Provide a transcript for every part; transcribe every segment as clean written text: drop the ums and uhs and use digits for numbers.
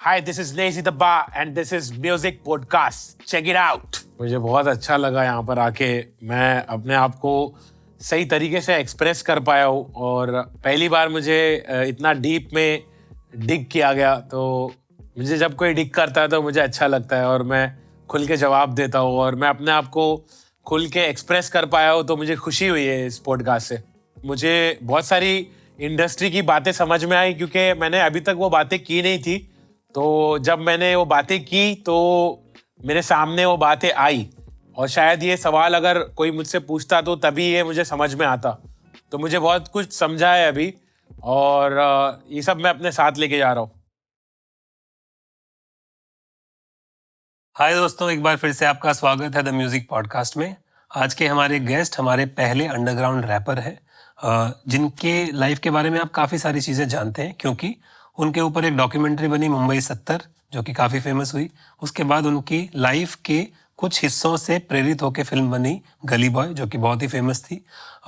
Hi, this is Lazy the Bar and this is Music Podcast. Check it out. मुझे बहुत अच्छा लगा यहाँ पर आके मैं अपने आप को सही तरीके से एक्सप्रेस कर पाया हूँ और पहली बार मुझे इतना डीप में डिग किया गया। तो मुझे जब कोई डिग करता है तो मुझे अच्छा लगता है और मैं खुल के जवाब देता हूँ और मैं अपने आप को खुल के एक्सप्रेस कर पाया हूँ। तो मुझे खुशी हुई है इस पॉडकास्ट से। मुझे बहुत सारी इंडस्ट्री की बातें समझ में आई क्योंकि मैंने अभी तक वो बातें की नहीं थी। तो जब मैंने वो बातें की तो मेरे सामने वो बातें आई और शायद ये सवाल अगर कोई मुझसे पूछता तो तभी ये मुझे समझ में आता। तो मुझे बहुत कुछ समझा है अभी और ये सब मैं अपने साथ लेके जा रहा हूँ। हाय दोस्तों, एक बार फिर से आपका स्वागत है द म्यूजिक पॉडकास्ट में। आज के हमारे गेस्ट हमारे पहले अंडरग्राउंड रैपर हैं जिनके लाइफ के बारे में आप काफ़ी सारी चीज़ें जानते हैं क्योंकि उनके ऊपर एक डॉक्यूमेंट्री बनी मुंबई 70 जो कि काफ़ी फेमस हुई। उसके बाद उनकी लाइफ के कुछ हिस्सों से प्रेरित होकर फिल्म बनी गली बॉय जो कि बहुत ही फेमस थी।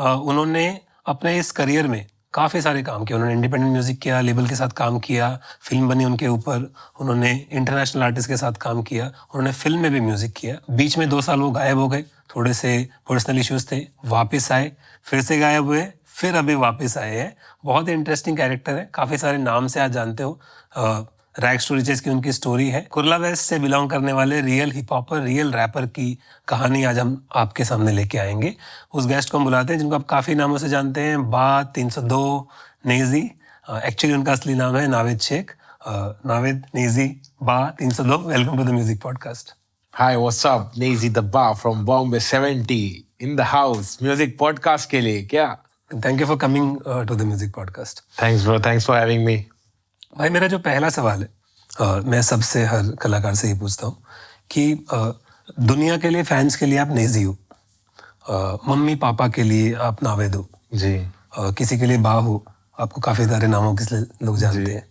उन्होंने अपने इस करियर में काफ़ी सारे काम किए। उन्होंने इंडिपेंडेंट म्यूजिक किया, लेबल के साथ काम किया, फिल्म बनी उनके ऊपर, उन्होंने इंटरनेशनल आर्टिस्ट के साथ काम किया, उन्होंने फिल्म में भी म्यूजिक किया। बीच में 2 साल वो गायब हो गए, थोड़े से पर्सनल इश्यूज थे, वापस आए, फिर से गायब हुए, फिर अभी वापस आए हैं। बहुत ही इंटरेस्टिंग कैरेक्टर है, काफ़ी सारे नाम से आप जानते हो। रैग स्टोरी चेस की उनकी स्टोरी है। कुर्ला वेस्ट से बिलोंग करने वाले real hip hopper, real rapper की कहानी आज हम आपके सामने लेके आएंगे। उस गेस्ट को हम बुलाते हैं जिनको आप काफ़ी नामों से जानते हैं, बा 302, नेजी। एक्चुअली उनका असली नाम है नावेद शेख। नावेद, नेजी, बा 302, welcome to the music podcast. Hi, what's up? Lazy the Bar from Bombay 70 in the house. Music podcast के लिए क्या? Thank you for coming to the music podcast. Thanks bro, thanks for having me. भाई, मेरा जो पहला सवाल है मैं सबसे हर कलाकार से ही पूछता हूँ कि दुनिया के लिए, फैंस के लिए आप नेजी हो, मम्मी पापा के लिए आप नावेद हो जी, किसी के लिए बा हो, आपको काफ़ी सारे नामों के लोग जानते हैं।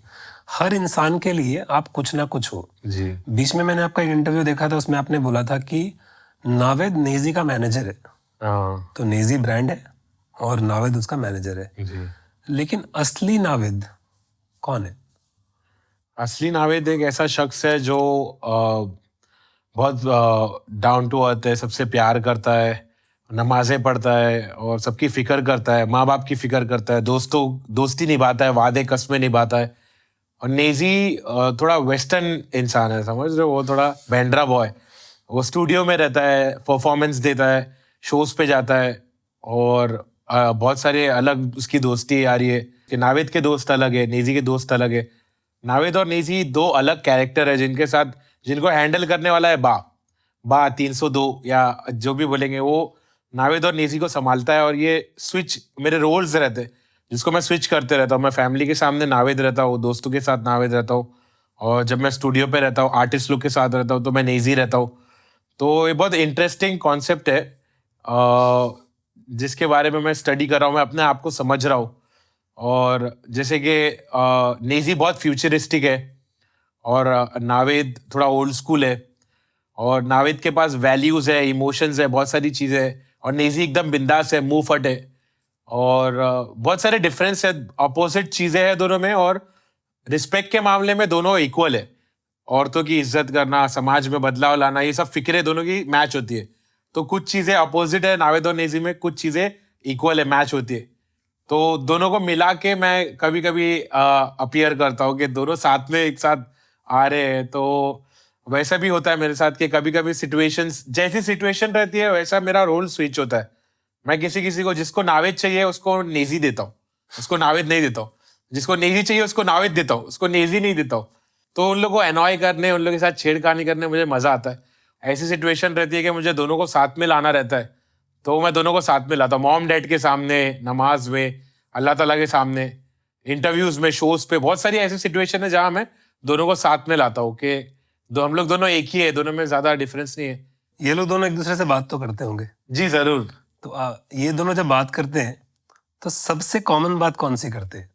हर इंसान के लिए आप कुछ ना कुछ हो जी। बीच में मैंने आपका एक इंटरव्यू देखा था, उसमें आपने बोला था कि नावेद नेजी का मैनेजर है। तो नेजी ब्रांड है और नावेद उसका मैनेजर है जी। लेकिन असली नावेद कौन है? असली नावेद एक ऐसा शख्स है जो बहुत डाउन टू अर्थ है, सबसे प्यार करता है, नमाजें पढ़ता है और सबकी फिक्र करता है, माँ बाप की फिक्र करता है, दोस्ती निभाता है, वादे कस्में निभाता है। और नेजी थोड़ा वेस्टर्न इंसान है, समझ रहे हो? वो थोड़ा बैंड्रा बॉय, वो स्टूडियो में रहता है, परफॉर्मेंस देता है, शोज पे जाता है और बहुत सारे अलग उसकी दोस्ती आ रही है कि नावेद के दोस्त अलग है, नेजी के दोस्त अलग है। नावेद और नेजी 2 अलग कैरेक्टर है जिनको हैंडल करने वाला है बा 302 या जो भी बोलेंगे, वो नावेद और नेजी को संभालता है। और ये स्विच मेरे रोल्स रहते हैं जिसको मैं स्विच करते रहता हूँ। मैं फैमिली के सामने नावेद रहता हूँ, दोस्तों के साथ नावेद रहता हूँ और जब मैं स्टूडियो पे रहता हूँ, आर्टिस्ट लोग के साथ रहता हूँ तो मैं नेजी रहता हूँ। तो ये बहुत इंटरेस्टिंग कॉन्सेप्ट है जिसके बारे में मैं स्टडी कर रहा हूँ, मैं अपने आप को समझ रहा हूँ। और जैसे कि नेजी बहुत फ्यूचरिस्टिक है और नावेद थोड़ा ओल्ड स्कूल है और नावेद के पास वैल्यूज है, इमोशंस है, बहुत सारी चीज़ें है और नेजी एकदम बिंदास है, मुंह फट है और बहुत सारे डिफरेंस है, अपोजिट चीज़ें हैं दोनों में। और रिस्पेक्ट के मामले में दोनों इक्वल है। औरतों की इज्जत करना, समाज में बदलाव लाना, ये सब फिक्रें दोनों की मैच होती है। तो कुछ चीज़ें अपोजिट है नावेद और नेजी में, कुछ चीज़ें इक्वल है, मैच होती है। तो दोनों को मिला के मैं कभी कभी अपीयर करता हूँ कि दोनों साथ में एक साथ आ रहे हैं। तो वैसा भी होता है मेरे साथ कि कभी कभी सिचुएशंस, जैसी सिचुएशन रहती है वैसा मेरा रोल स्विच होता है। मैं किसी को जिसको नावेद चाहिए उसको नेजी देता हूँ, उसको नावेद नहीं देता हूँ। जिसको नेजी चाहिए उसको नावेद देता हूँ, उसको नेजी नहीं देता हूँ। तो उन लोगों को एनॉय करने, उन लोगों के साथ छेड़खानी करने मुझे मजा आता है। ऐसी सिचुएशन रहती है कि मुझे दोनों को साथ में लाना रहता है तो मैं दोनों को साथ में लाता हूँ। मॉम डैड के सामने, नमाज में, अल्लाह ताला के सामने, इंटरव्यूज में, शोज पे, बहुत सारी ऐसी सिचुएशन है जहां मैं दोनों को साथ में लाता हूँ कि हम लोग दोनों एक ही है, दोनों में ज्यादा डिफरेंस नहीं है। ये लोग दोनों एक दूसरे से बात तो करते होंगे? जी जरूर। तो ये दोनों जब बात करते हैं तो सबसे कॉमन बात कौन सी करते हैं?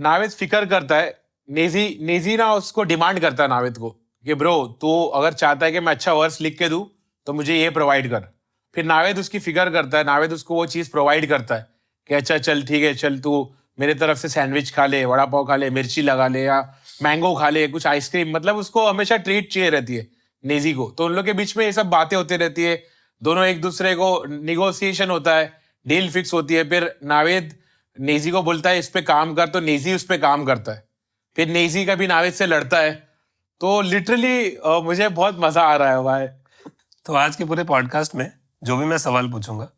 नावेद फिक्र करता है, नेजी ना उसको डिमांड करता है नावेद को कि ब्रो तू अगर चाहता है कि मैं अच्छा वर्स लिख के दूं तो मुझे ये प्रोवाइड कर। फिर नावेद उसकी फिक्र करता है, नावेद उसको वो चीज़ प्रोवाइड करता है कि अच्छा चल ठीक है, चल तू मेरे तरफ से सैंडविच खा ले, वड़ा पाव खा ले, मिर्ची लगा ले, या मैंगो खा ले, कुछ आइसक्रीम, मतलब उसको हमेशा ट्रीट चाहिए रहती है नेजी को। तो उन लोग के बीच में ये सब बातें होती रहती है, दोनों एक दूसरे को, निगोसिएशन होता है, डील फिक्स होती है। फिर नावेद नेजी को बोलता है इस पे काम कर, तो नेजी उस पे काम करता है। फिर नेजी कभी नावेद से लड़ता है। तो लिटरली मुझे बहुत मजा आ रहा है भाई। तो आज के पूरे पॉडकास्ट में जो भी मैं सवाल पूछूंगा,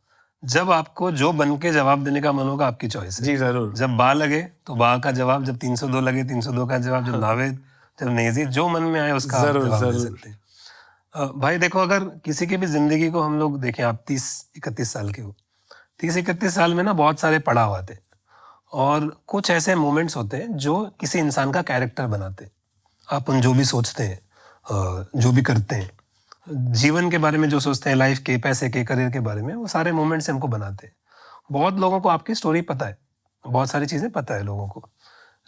जब आपको जो बन के जवाब देने का मन होगा, आपकी चॉइस है। जी जरूर। जब बा लगे तो बा का जवाब, जब 302 लगे 302 का जवाब, जब नावेद, जब नेजी, जो मन में आए उसका आप जरूर, जवाब दे जरूर। सकते हैं। भाई देखो, अगर किसी की भी जिंदगी को हम लोग देखें, आप 30-31 साल के हो, 30-31 साल में ना बहुत सारे पड़ाव आते हैं, और कुछ ऐसे मोमेंट्स होते हैं जो किसी इंसान का कैरेक्टर बनाते हैं। अपन जो भी सोचते हैं, जो भी करते हैं, जीवन के बारे में जो सोचते हैं, लाइफ के, पैसे के, करियर के बारे में, वो सारे मोमेंट्स हमको बनाते हैं। बहुत लोगों को आपकी स्टोरी पता है, बहुत सारी चीज़ें पता है लोगों को,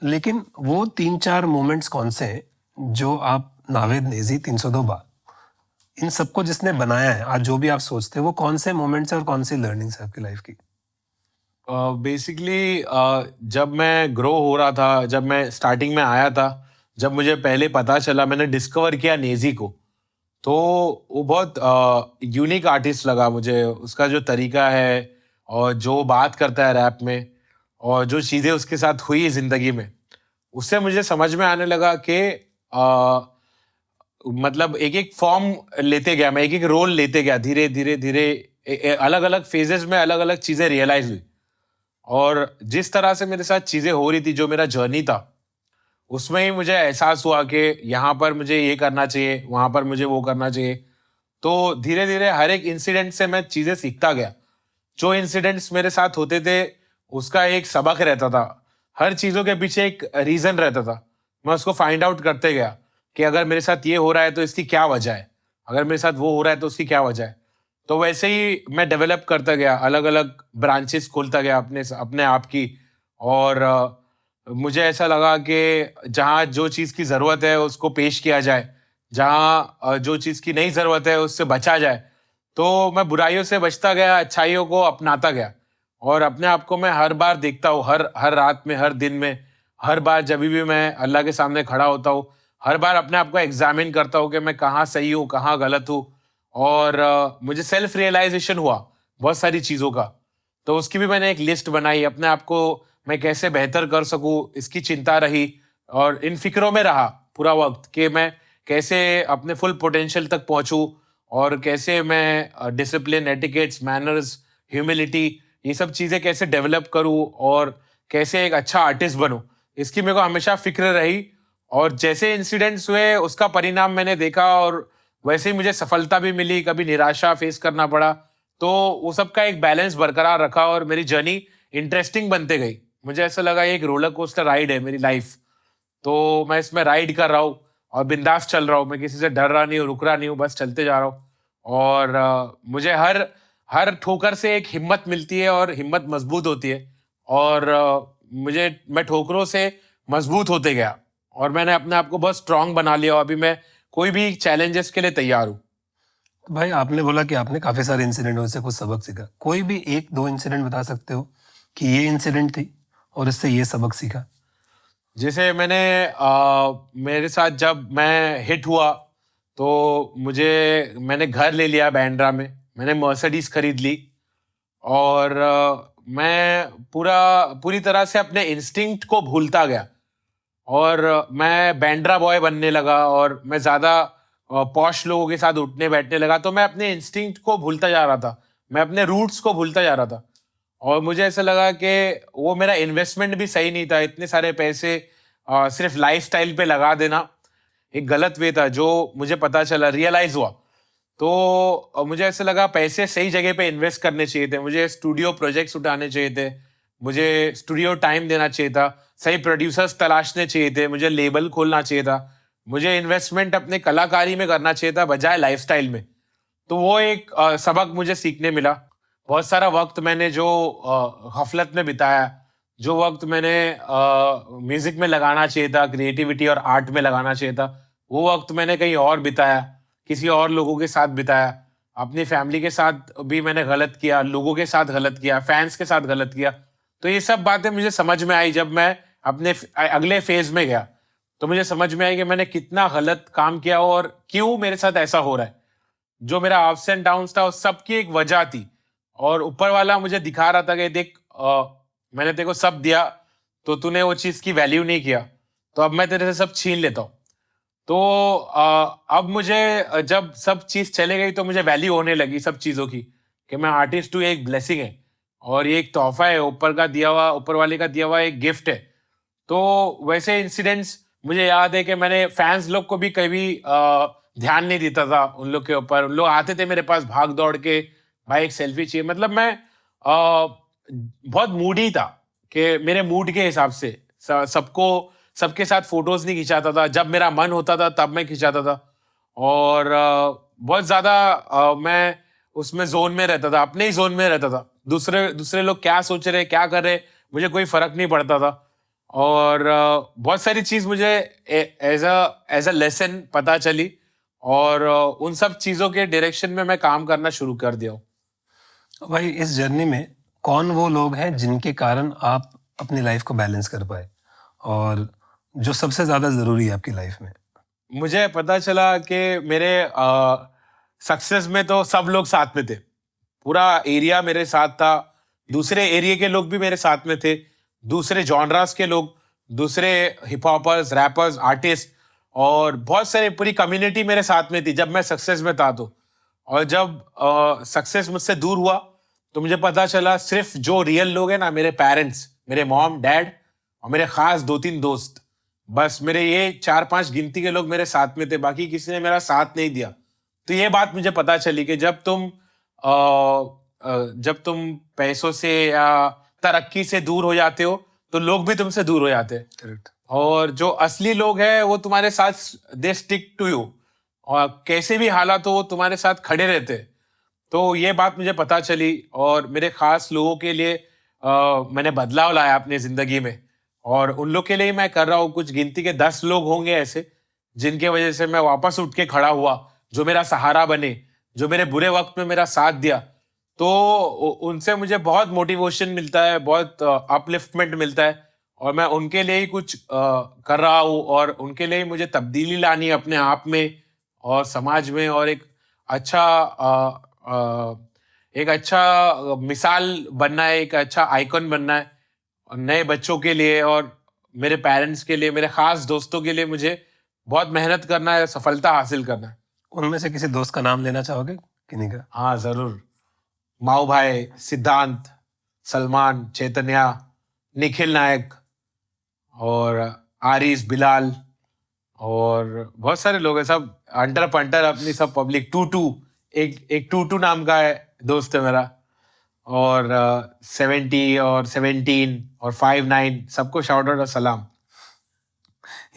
लेकिन वो 3-4 मोमेंट्स कौन से हैं जो आप, नावेद, नेजी, 302 बा, इन सबको जिसने बनाया है, आज जो भी आप सोचते हैं, वो कौन से मोमेंट्स है और कौन सी लर्निंग्स है आपकी लाइफ की? बेसिकली जब मैं ग्रो हो रहा था, जब मैं स्टार्टिंग में आया था, जब मुझे पहले पता चला, मैंने डिस्कवर किया नेजी को, तो वो बहुत यूनिक आर्टिस्ट लगा मुझे। उसका जो तरीका है और जो बात करता है रैप में, और जो चीज़ें उसके साथ हुई ज़िंदगी में, उससे मुझे समझ में आने लगा कि मतलब एक एक फॉर्म लेते गया मैं, एक एक रोल लेते गया, धीरे धीरे धीरे अलग अलग फेजेस में अलग अलग चीज़ें रियलाइज हुई। और जिस तरह से मेरे साथ चीज़ें हो रही थी, जो मेरा जर्नी था, उसमें ही मुझे एहसास हुआ कि यहाँ पर मुझे ये करना चाहिए, वहाँ पर मुझे वो करना चाहिए। तो धीरे धीरे हर एक इंसिडेंट से मैं चीज़ें सीखता गया। जो इंसिडेंट्स मेरे साथ होते थे, उसका एक सबक रहता था, हर चीज़ों के पीछे एक रीज़न रहता था। मैं उसको फाइंड आउट करते गया कि अगर मेरे साथ ये हो रहा है तो इसकी क्या वजह है, अगर मेरे साथ वो हो रहा है तो उसकी क्या वजह है। तो वैसे ही मैं डेवलप करता गया, अलग अलग ब्रांचेस खोलता गया अपने आप की। और मुझे ऐसा लगा कि जहाँ जो चीज़ की ज़रूरत है उसको पेश किया जाए, जहाँ जो चीज़ की नहीं ज़रूरत है उससे बचा जाए। तो मैं बुराइयों से बचता गया, अच्छाइयों को अपनाता गया। और अपने आप को मैं हर बार देखता हूँ, हर हर रात में, हर दिन में, हर बार जब भी मैं अल्लाह के सामने खड़ा होता हूँ, हर बार अपने आप को एग्जामिन करता हूँ कि मैं कहाँ सही हूँ, कहाँ गलत हूँ। और मुझे सेल्फ रियलाइजेशन हुआ बहुत सारी चीज़ों का। तो उसकी भी मैंने एक लिस्ट बनाई, अपने आप को मैं कैसे बेहतर कर सकूँ, इसकी चिंता रही। और इन फिक्रों में रहा पूरा वक्त कि मैं कैसे अपने फुल पोटेंशियल तक पहुँचूँ, और कैसे मैं डिसिप्लिन, एटिकेट्स, मैनर्स, ह्यूमिलिटी, ये सब चीज़ें कैसे डेवलप करूँ, और कैसे एक अच्छा आर्टिस्ट बनूँ, इसकी मेरे को हमेशा फिक्र रही। और जैसे इंसिडेंट्स हुए उसका परिणाम मैंने देखा, और वैसे ही मुझे सफलता भी मिली, कभी निराशा फेस करना पड़ा। तो वो सब का एक बैलेंस बरकरार रखा, और मेरी जर्नी इंटरेस्टिंग बनते गई। मुझे ऐसा लगा ये एक रोलर कोस्टर राइड है मेरी लाइफ, तो मैं इसमें राइड कर रहा हूँ और बिंदास चल रहा हूँ। मैं किसी से डर रहा नहीं हूँ, रुक रहा नहीं हूँ, बस चलते जा रहा हूँ। और मुझे हर हर ठोकर से एक हिम्मत मिलती है, और हिम्मत मजबूत होती है। और मैं ठोकरों से मजबूत होते गया, और मैंने अपने आप को बहुत स्ट्रांग बना लिया। अभी मैं कोई भी चैलेंजेस के लिए तैयार हूँ। तो भाई, आपने बोला कि आपने काफी सारे इंसिडेंट से कुछ सबक सीखा। कोई भी 1-2 इंसिडेंट बता सकते हो कि ये इंसिडेंट थी और इससे ये सबक सीखा? जैसे मेरे साथ जब मैं हिट हुआ, तो मैंने घर ले लिया बैंड्रा में, मैंने मर्सिडीज खरीद ली। और मैं पूरी तरह से अपने इंस्टिंक्ट को भूलता गया, और मैं बैंड्रा बॉय बनने लगा, और मैं ज़्यादा पॉश लोगों के साथ उठने बैठने लगा। तो मैं अपने इंस्टिंक्ट को भूलता जा रहा था, मैं अपने रूट्स को भूलता जा रहा था। और मुझे ऐसा लगा कि वो मेरा इन्वेस्टमेंट भी सही नहीं था। इतने सारे पैसे सिर्फ लाइफस्टाइल पे लगा देना एक गलत वे था, जो मुझे पता चला, रियलाइज हुआ। तो मुझे ऐसा लगा पैसे सही जगह पे इन्वेस्ट करने चाहिए थे, मुझे स्टूडियो प्रोजेक्ट्स उठाने चाहिए थे, मुझे स्टूडियो टाइम देना चाहिए था, सही प्रोड्यूसर्स तलाशने चाहिए थे, मुझे लेबल खोलना चाहिए था, मुझे इन्वेस्टमेंट अपने कलाकारी में करना चाहिए था बजाय लाइफस्टाइल में। तो वो एक सबक मुझे सीखने मिला। बहुत सारा वक्त मैंने जो गफलत में बिताया, जो वक्त मैंने म्यूजिक में लगाना चाहिए था, क्रिएटिविटी और आर्ट में लगाना चाहिए था, वो वक्त मैंने कहीं और बिताया, किसी और लोगों के साथ बिताया। अपनी फैमिली के साथ भी मैंने गलत किया, लोगों के साथ गलत किया, फैंस के साथ गलत किया। तो ये सब बातें मुझे समझ में आई जब मैं अपने अगले फेज में गया। तो मुझे समझ में आई कि मैंने कितना गलत काम किया और क्यों मेरे साथ ऐसा हो रहा है। जो मेरा अप्स एंड डाउन्स था उस सब की एक वजह थी, और ऊपर वाला मुझे दिखा रहा था कि देख मैंने तेरे को सब दिया तो तूने वो चीज की वैल्यू नहीं किया, तो अब मैं तेरे से सब छीन लेता हूँ। तो अब मुझे जब सब चीज चले गई तो मुझे वैल्यू होने लगी सब चीजों की, कि मैं आर्टिस्ट हूँ, ये एक ब्लेसिंग है और ये एक तोहफा है, ऊपर का दिया हुआ, ऊपर वाले का दिया हुआ एक गिफ्ट है। तो वैसे इंसिडेंट्स मुझे याद है कि मैंने फैंस लोग को भी कभी ध्यान नहीं देता था उन लोग के ऊपर। उन लोग आते थे मेरे पास भाग दौड़ के, भाई एक सेल्फी चाहिए। मतलब मैं बहुत मूडी था कि मेरे मूड के हिसाब से सबको सबके साथ फोटोज नहीं खिंचाता था। जब मेरा मन होता था तब मैं खिंचाता था, और बहुत ज्यादा मैं उसमें जोन में रहता था, अपने ही जोन में रहता था। दूसरे दूसरे लोग क्या सोच रहे क्या कर रहे मुझे कोई फर्क नहीं पड़ता था। और बहुत सारी चीज मुझे एज अ लेसन पता चली, और उन सब चीजों के डायरेक्शन में मैं काम करना शुरू कर दिया हूँ। भाई इस जर्नी में कौन वो लोग हैं जिनके कारण आप अपनी लाइफ को बैलेंस कर पाए, और जो सबसे ज्यादा जरूरी है आपकी लाइफ में? मुझे पता चला कि मेरे सक्सेस में तो सब लोग साथ में थे, पूरा एरिया मेरे साथ था, दूसरे एरिया के लोग भी मेरे साथ में थे, दूसरे जॉनरास के लोग, दूसरे हिप हॉपर्स, रैपर्स, आर्टिस्ट, और बहुत सारे पूरी कम्युनिटी मेरे साथ में थी जब मैं सक्सेस में था। तो और जब सक्सेस मुझसे दूर हुआ तो मुझे पता चला सिर्फ जो रियल लोग हैं ना, मेरे पेरेंट्स, मेरे मॉम डैड और मेरे खास 2-3 दोस्त, बस मेरे ये 4-5 गिनती के लोग मेरे साथ में थे, बाकी किसी ने मेरा साथ नहीं दिया। तो ये बात मुझे पता चली कि जब तुम पैसों से या तरक्की से दूर हो जाते हो तो लोग भी तुमसे दूर हो जाते हैं। करेक्ट। और जो असली लोग हैं वो तुम्हारे साथ दे स्टिक टू यू, और कैसे भी हालात हो वो तुम्हारे साथ खड़े रहते हैं। तो ये बात मुझे पता चली, और मेरे खास लोगों के लिए मैंने बदलाव लाया अपनी जिंदगी में, और उन लोग के लिए ही मैं कर रहा हूँ। कुछ गिनती के 10 लोग होंगे ऐसे जिनके वजह से मैं वापस उठ के खड़ा हुआ, जो मेरा सहारा बने, जो मेरे बुरे वक्त में मेरा साथ दिया। तो उनसे मुझे बहुत मोटिवेशन मिलता है, बहुत अपलिफ्टमेंट मिलता है, और मैं उनके लिए ही कुछ कर रहा हूँ, और उनके लिए ही मुझे तब्दीली लानी है अपने आप में और समाज में, और एक अच्छा मिसाल बनना है, एक अच्छा आइकन बनना है नए बच्चों के लिए, और मेरे पेरेंट्स के लिए, मेरे खास दोस्तों के लिए मुझे बहुत मेहनत करना है, सफलता हासिल करना है। उनमें से किसी दोस्त का नाम लेना चाहोगे किन्हीं का? हाँ जरूर, माऊ भाई, सिद्धांत, सलमान, चैतन्या, निखिल नायक, और आरिस, बिलाल, और बहुत सारे लोग हैं, सब अंटर पंटर अपनी सब पब्लिक। टूटू, एक टूटू नाम का है दोस्त है मेरा, और 70 और 17 और 59 सबको शाउट आउट और सलाम।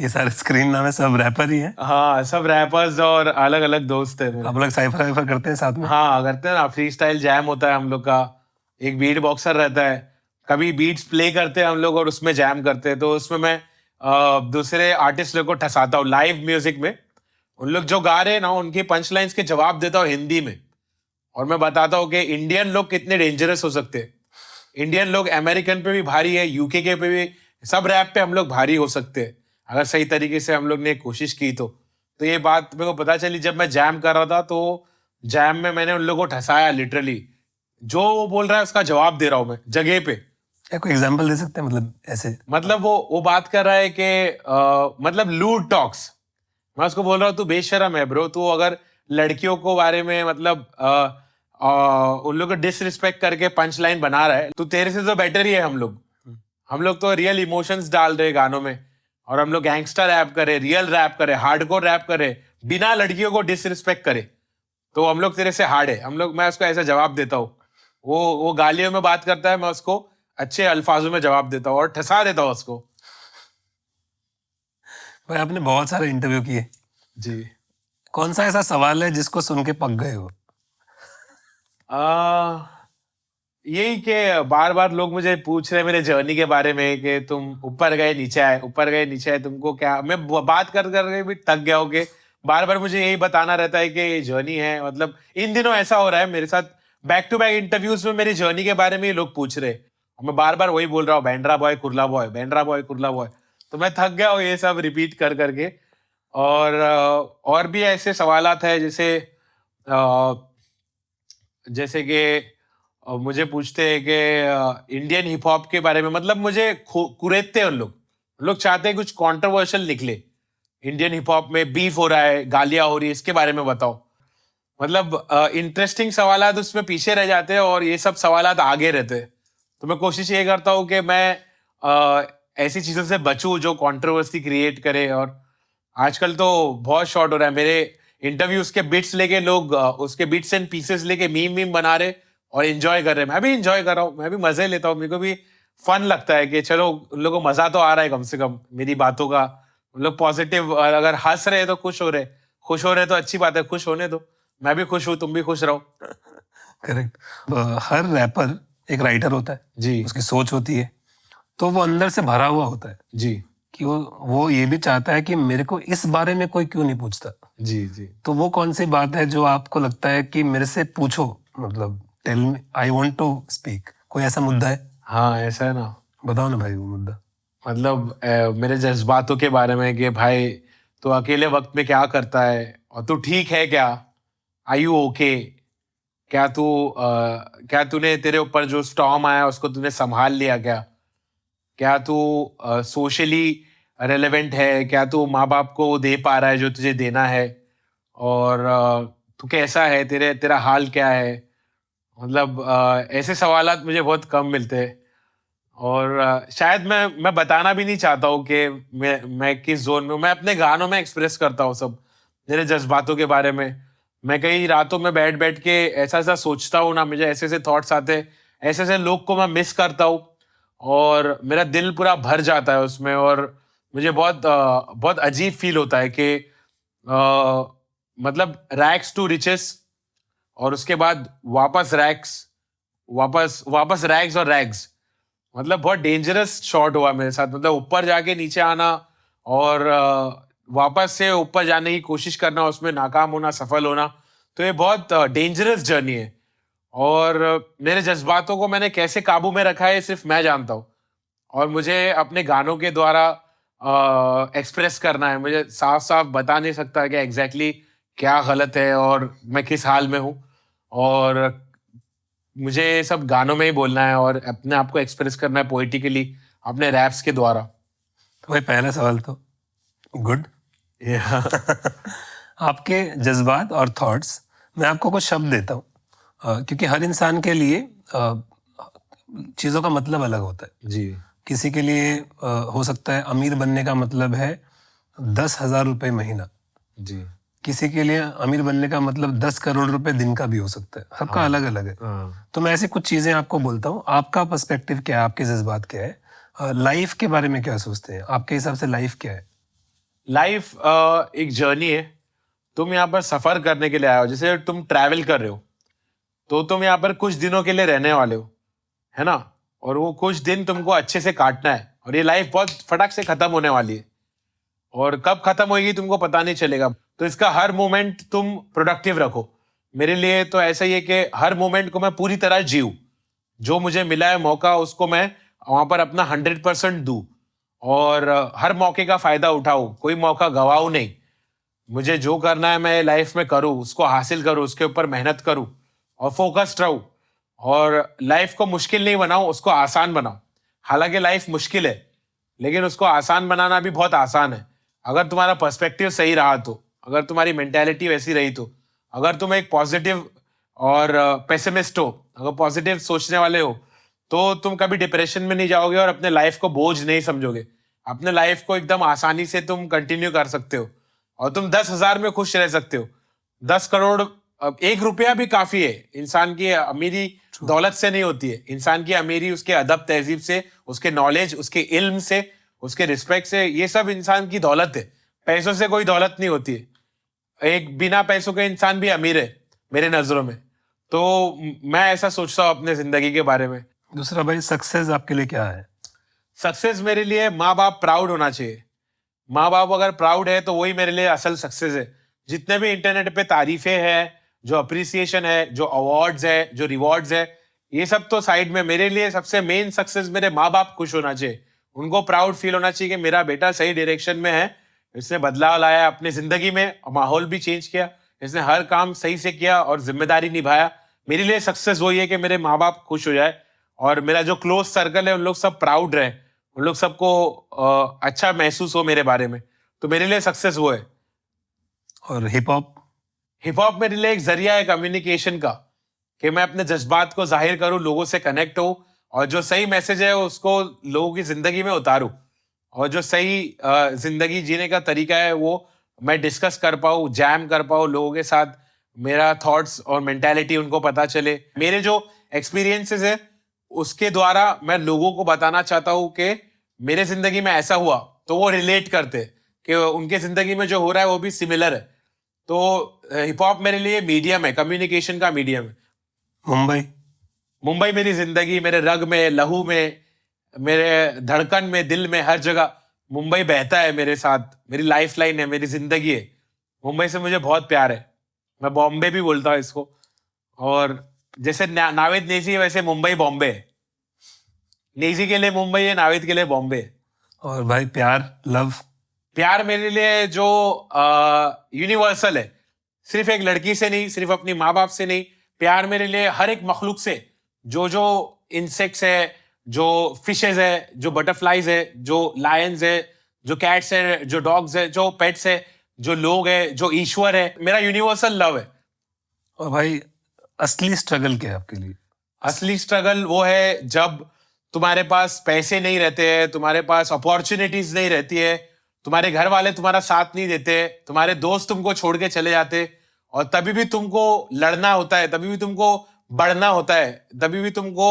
ये सारे स्क्रीन नाम है, सब रैपर ही हैं? हाँ सब रैपर्स और अलग अलग दोस्त है मेरे। आप लोग साइफर वाइफर करते हैं साथ में? हाँ करते हैं ना, फ्री स्टाइल जैम होता है हम लोग का। एक बीट बॉक्सर रहता है, कभी बीट्स प्ले करते हैं हम लोग और उसमें जैम करते हैं। तो उसमें मैं दूसरे आर्टिस्ट लोग को ठसाता हूँ लाइव म्यूजिक में। उन लोग जो गा रहे हैं ना उनकी पंच लाइन्स के जवाब देता हूँ हिंदी में, और मैं बताता हूँ कि इंडियन लोग कितने डेंजरस हो सकते हैं। इंडियन लोग अमेरिकन पे भी भारी है, यूके के पे भी, सब रैप पे हम लोग भारी हो सकते हैं अगर सही तरीके से हम लोग ने कोशिश की तो ये बात मेरे को पता चली जब मैं जैम कर रहा था। तो जैम में मैंने उन लोगों को ठसाया, लिटरली जो वो बोल रहा है उसका जवाब दे रहा हूँ मैं जगह पे। कोई एग्जांपल दे सकते हैं, मतलब ऐसे? मतलब वो बात कर रहा है कि मतलब लूड टॉक्स, मैं उसको बोल रहा हूँ तू बेशरम है ब्रो, तू अगर लड़कियों को बारे में मतलब उन लोग को डिसरिस्पेक्ट करके पंच लाइन बना रहा है, तो तेरे से तो बेटर ही है हम लोग तो रियल इमोशंस डाल रहे गानों में, और हम लोग गैंगस्टर रैप करे, रियल रैप करे, हार्डकोर रैप करे, बिना लड़कियों को डिसरिस्पेक्ट करे, तो हम लोग तेरे से हार्ड है। मैं उसको ऐसा जवाब देता हूँ। वो गालियों में बात करता है, मैं उसको अच्छे अल्फाजों में जवाब देता हूँ और ठसा देता हूँ उसको। भाई आपने बहुत सारे इंटरव्यू किए जी, कौन सा ऐसा सवाल है जिसको सुन के पक गए हो? यही कि बार बार लोग मुझे पूछ रहे हैं मेरे जर्नी के बारे में कि तुम ऊपर गए नीचे आए, ऊपर गए नीचे आए, तुमको क्या। मैं बात कर कर भी थक गया हूँ कि बार बार मुझे यही बताना रहता है कि ये जर्नी है। मतलब इन दिनों ऐसा हो रहा है मेरे साथ, बैक टू बैक इंटरव्यूज में मेरी जर्नी के बारे में ही लोग पूछ रहे, और मैं बार बार वही बोल रहा हूँ, Bandra boy Kurla boy, Bandra boy Kurla boy. तो मैं थक गया हूँ ये सब रिपीट कर करके। और भी ऐसे सवालात है, जैसे कि मुझे पूछते हैं कि इंडियन हिप हॉप के बारे में, मतलब मुझे कुरेदते हैं उन लोग चाहते हैं कुछ कंट्रोवर्शियल निकले। इंडियन हिप हॉप में बीफ हो रहा है, गालियां हो रही है, इसके बारे में बताओ। मतलब इंटरेस्टिंग सवालात उसमें पीछे रह जाते हैं और ये सब सवालात आगे रहते हैं। तो मैं कोशिश ये करता हूँ कि मैं ऐसी चीजों से बचूं जो कंट्रोवर्सी क्रिएट करे। और आजकल तो बहुत शॉर्ट हो रहा है, मेरे इंटरव्यूज के बिट्स लेके लोग उसके बिट्स एंड पीसेस लेके मीम मीम बना रहे और एंजॉय कर रहे हैं। मैं भी एंजॉय कर रहा हूँ, मैं भी मजे लेता हूँ। मेरे को भी फन लगता है कि चलो उन लोगों को मजा तो आ रहा है कम से कम मेरी बातों का। उन लोग पॉजिटिव, अगर हंस रहे तो खुश हो रहे तो अच्छी बात है, खुश होने दो। मैं भी खुश हूँ, तुम भी खुश रहो। करेक्ट। हर रैपर एक राइटर होता है जी उसकी सोच होती है, तो वो अंदर से भरा हुआ होता है जी कि वो ये भी चाहता है कि मेरे को इस बारे में कोई क्यों नहीं पूछता। जी जी। तो वो कौन सी बात है जो आपको लगता है कि मेरे से पूछो, मतलब tell me, I want to speak. कोई ऐसा मुद्दा है? हाँ ऐसा है ना, बताओ ना भाई वो मुद्दा। मतलब मेरे जज्बातों के बारे में कि भाई तू अकेले वक्त में क्या करता है और तू ठीक है क्या, आर यू ओके, क्या तूने तेरे ऊपर जो स्टॉर्म आया उसको तूने संभाल लिया क्या तू सोशली रेलेवेंट है, क्या तू माँ बाप को दे पा रहा है जो तुझे देना है, और तू कैसा है, तेरा हाल क्या है। मतलब ऐसे सवालात मुझे बहुत कम मिलते हैं। और शायद मैं बताना भी नहीं चाहता हूँ कि मैं किस जोन में हूँ। मैं अपने गानों में एक्सप्रेस करता हूँ सब मेरे जज्बातों के बारे में। मैं कई रातों में बैठ बैठ के ऐसा ऐसा सोचता हूँ ना, मुझे ऐसे ऐसे थॉट्स आते हैं, ऐसे ऐसे लोग को मैं मिस करता हूँ और मेरा दिल पूरा भर जाता है उसमें। और मुझे बहुत अजीब फील होता है कि मतलब रैग्स टू रिचेस, और उसके बाद वापस रैग्स, वापस वापस रैग्स और रैग्स। मतलब बहुत डेंजरस शॉट हुआ मेरे साथ। मतलब ऊपर जाके नीचे आना और वापस से ऊपर जाने की कोशिश करना, उसमें नाकाम होना, सफल होना। तो ये बहुत डेंजरस जर्नी है। और मेरे जज्बातों को मैंने कैसे काबू में रखा है सिर्फ मैं जानता हूँ। और मुझे अपने गानों के द्वारा एक्सप्रेस करना है। मुझे साफ साफ बता नहीं सकता कि एग्जैक्टली क्या गलत है और मैं किस हाल में हूँ। और मुझे सब गानों में ही बोलना है और अपने आप को एक्सप्रेस करना है पोइटिकली अपने रैप्स के द्वारा। तो भाई पहला सवाल तो गुड। आपके जज्बात और थॉट्स, मैं आपको कुछ शब्द देता हूँ, क्योंकि हर इंसान के लिए चीज़ों का मतलब अलग होता है। जी किसी के लिए हो सकता है अमीर बनने का मतलब है 10,000 रुपये महीना, जी किसी के लिए अमीर बनने का मतलब 10 करोड़ रुपए दिन का भी हो सकता है। सबका हाँ अलग अलग है। हाँ। तो मैं ऐसी कुछ चीजें आपको बोलता हूँ, आपका पर्सपेक्टिव क्या है, आपके जज्बात क्या है, लाइफ के बारे में क्या सोचते हैं, आपके हिसाब से लाइफ क्या है? लाइफ एक जर्नी है। तुम यहाँ पर सफर करने के लिए आए हो। जैसे तुम ट्रैवल कर रहे हो तो तुम यहाँ पर कुछ दिनों के लिए रहने वाले हो, है ना। और वो कुछ दिन तुमको अच्छे से काटना है और ये लाइफ बहुत फटाक से खत्म होने वाली है। और कब खत्म होगी तुमको पता नहीं चलेगा। तो इसका हर मोमेंट तुम प्रोडक्टिव रखो। मेरे लिए तो ऐसा ही है कि हर मोमेंट को मैं पूरी तरह जीऊं। जो मुझे मिला है मौका उसको मैं वहां पर अपना 100% दूं। और हर मौके का फायदा उठाऊं, कोई मौका गवाऊं नहीं। मुझे जो करना है मैं लाइफ में करूं, उसको हासिल करूं, उसके ऊपर मेहनत करूं और फोकस्ड रहूं। और लाइफ को मुश्किल नहीं बनाऊं, उसको आसान बनाऊं। हालांकि लाइफ मुश्किल है लेकिन उसको आसान बनाना भी बहुत आसान है अगर तुम्हारा पर्सपेक्टिव सही रहा तो, अगर तुम्हारी मेंटेलिटी वैसी रही तो, अगर तुम एक पॉजिटिव और पेसिमिस्ट हो, अगर पॉजिटिव सोचने वाले हो, तो तुम कभी डिप्रेशन में नहीं जाओगे और अपने लाइफ को बोझ नहीं समझोगे। अपने लाइफ को एकदम आसानी से तुम कंटिन्यू कर सकते हो और तुम 10,000 में खुश रह सकते हो। 10 करोड़, अब 1 रुपया भी काफी है। इंसान की अमीरी दौलत से नहीं होती है। इंसान की अमीरी उसके अदब तहजीब से, उसके नॉलेज, उसके इल्म से, उसके रिस्पेक्ट से, ये सब इंसान की दौलत है। पैसों से कोई दौलत नहीं होती है। एक बिना पैसों के इंसान भी अमीर है मेरे नजरों में। तो मैं ऐसा सोचता हूँ अपने जिंदगी के बारे में। दूसरा भाई, सक्सेस आपके लिए क्या है? सक्सेस मेरे लिए माँ बाप प्राउड होना चाहिए। माँ बाप अगर प्राउड है तो वही मेरे लिए असल सक्सेस है। जितने भी इंटरनेट पे तारीफें हैं, जो अप्रिसिएशन है, जो अवार्ड्स है, जो रिवॉर्ड्स है, ये सब तो साइड में, मेरे लिए सबसे मेन सक्सेस मेरे माँ बाप खुश होना चाहिए, उनको प्राउड फील होना चाहिए कि मेरा बेटा सही डायरेक्शन में है, इसने बदलाव लाया अपनी जिंदगी में, माहौल भी चेंज किया, इसने हर काम सही से किया और जिम्मेदारी निभाया। मेरे लिए सक्सेस वही है कि मेरे माँ बाप खुश हो जाए और मेरा जो क्लोज सर्कल है उन लोग सब प्राउड रहे, उन लोग सबको अच्छा महसूस हो मेरे बारे में, तो मेरे लिए सक्सेस वो है। और हिप हॉप? हिप हॉप मेरे लिए एक जरिया है कम्युनिकेशन का, कि मैं अपने जज्बात को जाहिर करूं, लोगों से कनेक्ट हो और जो सही मैसेज है उसको लोगों की जिंदगी में उतारूं, और जो सही जिंदगी जीने का तरीका है वो मैं डिस्कस कर पाऊं, जैम कर पाऊं लोगों के साथ, मेरा थॉट्स और मेंटालिटी उनको पता चले। मेरे जो एक्सपीरियंसेस है उसके द्वारा मैं लोगों को बताना चाहता हूं कि मेरे जिंदगी में ऐसा हुआ, तो वो रिलेट करते कि उनके जिंदगी में जो हो रहा है वो भी सिमिलर है। तो हिप हॉप मेरे लिए मीडियम है, कम्युनिकेशन का मीडियम है। मुंबई? मुंबई मेरी जिंदगी, मेरे रग में, लहू में, मेरे धड़कन में, दिल में, हर जगह मुंबई बहता है मेरे साथ, मेरी लाइफ लाइन है, मेरी जिंदगी है। मुंबई से मुझे बहुत प्यार है, मैं बॉम्बे भी बोलता हूँ इसको, और जैसे नावेद नेजी है वैसे मुंबई बॉम्बे है। नेजी के लिए मुंबई है, नावेद के लिए बॉम्बे है। और भाई प्यार, लव? प्यार मेरे लिए जो यूनिवर्सल है, सिर्फ एक लड़की से नहीं, सिर्फ अपनी माँ बाप से नहीं, प्यार मेरे लिए हर एक मखलूक से, जो जो इंसेक्ट्स है, जो फिशेज है, जो बटरफ्लाईज है, जो लायंस है, जो कैट्स है, जो डॉग्स है, जो पेट्स है, जो लोग है, जो ईश्वर है, मेरा यूनिवर्सल लव है। और भाई असली स्ट्रगल क्या है आपके लिए? असली स्ट्रगल वो है जब तुम्हारे पास पैसे नहीं रहते हैं, तुम्हारे पास अपॉर्चुनिटीज नहीं रहती है, तुम्हारे घर वाले तुम्हारा साथ नहीं देते, तुम्हारे दोस्त तुमको छोड़ के चले जाते, और तभी भी तुमको लड़ना होता है, तभी भी तुमको बढ़ना होता है, तभी भी तुमको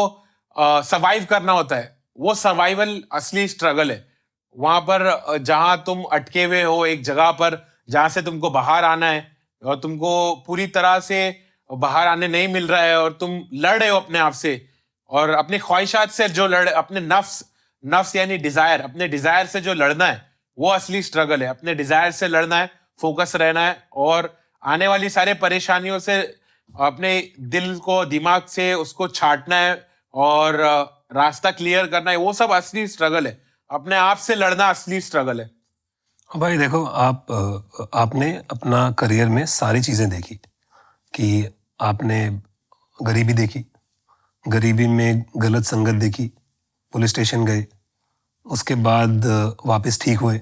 सर्वाइव करना होता है। वो सर्वाइवल असली स्ट्रगल है। वहां पर जहां तुम अटके हुए हो एक जगह पर, जहां से तुमको बाहर आना है और तुमको पूरी तरह से बाहर आने नहीं मिल रहा है, और तुम लड़ रहे हो अपने आप से और अपनी ख्वाहिशात से, जो लड़ अपने नफ्स यानी डिजायर, अपने डिजायर से जो लड़ना है वो असली स्ट्रगल है। अपने डिजायर से लड़ना है, फोकस रहना है, और आने वाली सारे परेशानियों से अपने दिल को, दिमाग से उसको छाटना है और रास्ता क्लियर करना है। वो सब असली स्ट्रगल है। अपने आप से लड़ना असली स्ट्रगल है। भाई देखो, आपने अपना करियर में सारी चीज़ें देखी, कि आपने गरीबी देखी, गरीबी में गलत संगत देखी, पुलिस स्टेशन गए, उसके बाद वापस ठीक हुए,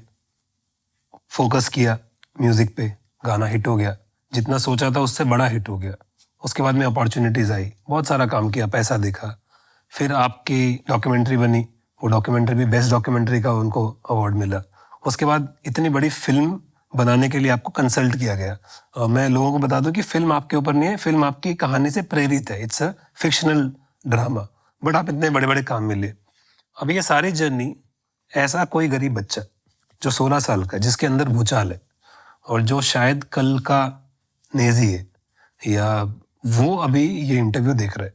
फोकस किया म्यूज़िक पे, गाना हिट हो गया, जितना सोचा था उससे बड़ा हिट हो गया। उसके बाद में अपॉर्चुनिटीज़ आई, बहुत सारा काम किया, पैसा देखा, फिर आपकी डॉक्यूमेंट्री बनी, वो डॉक्यूमेंट्री भी बेस्ट डॉक्यूमेंट्री का उनको अवार्ड मिला। उसके बाद इतनी बड़ी फिल्म बनाने के लिए आपको कंसल्ट किया गया। मैं लोगों को बता दूं कि फिल्म आपके ऊपर नहीं है, फिल्म आपकी कहानी से प्रेरित है, it's a fictional drama, but आप इतने बड़े बड़े काम मिले। अब ये सारी जर्नी, ऐसा कोई गरीब बच्चा जो 16 साल का, जिसके अंदर भूचाल है, और जो शायद कल का नेजी है, या वो अभी ये इंटरव्यू देख रहा है,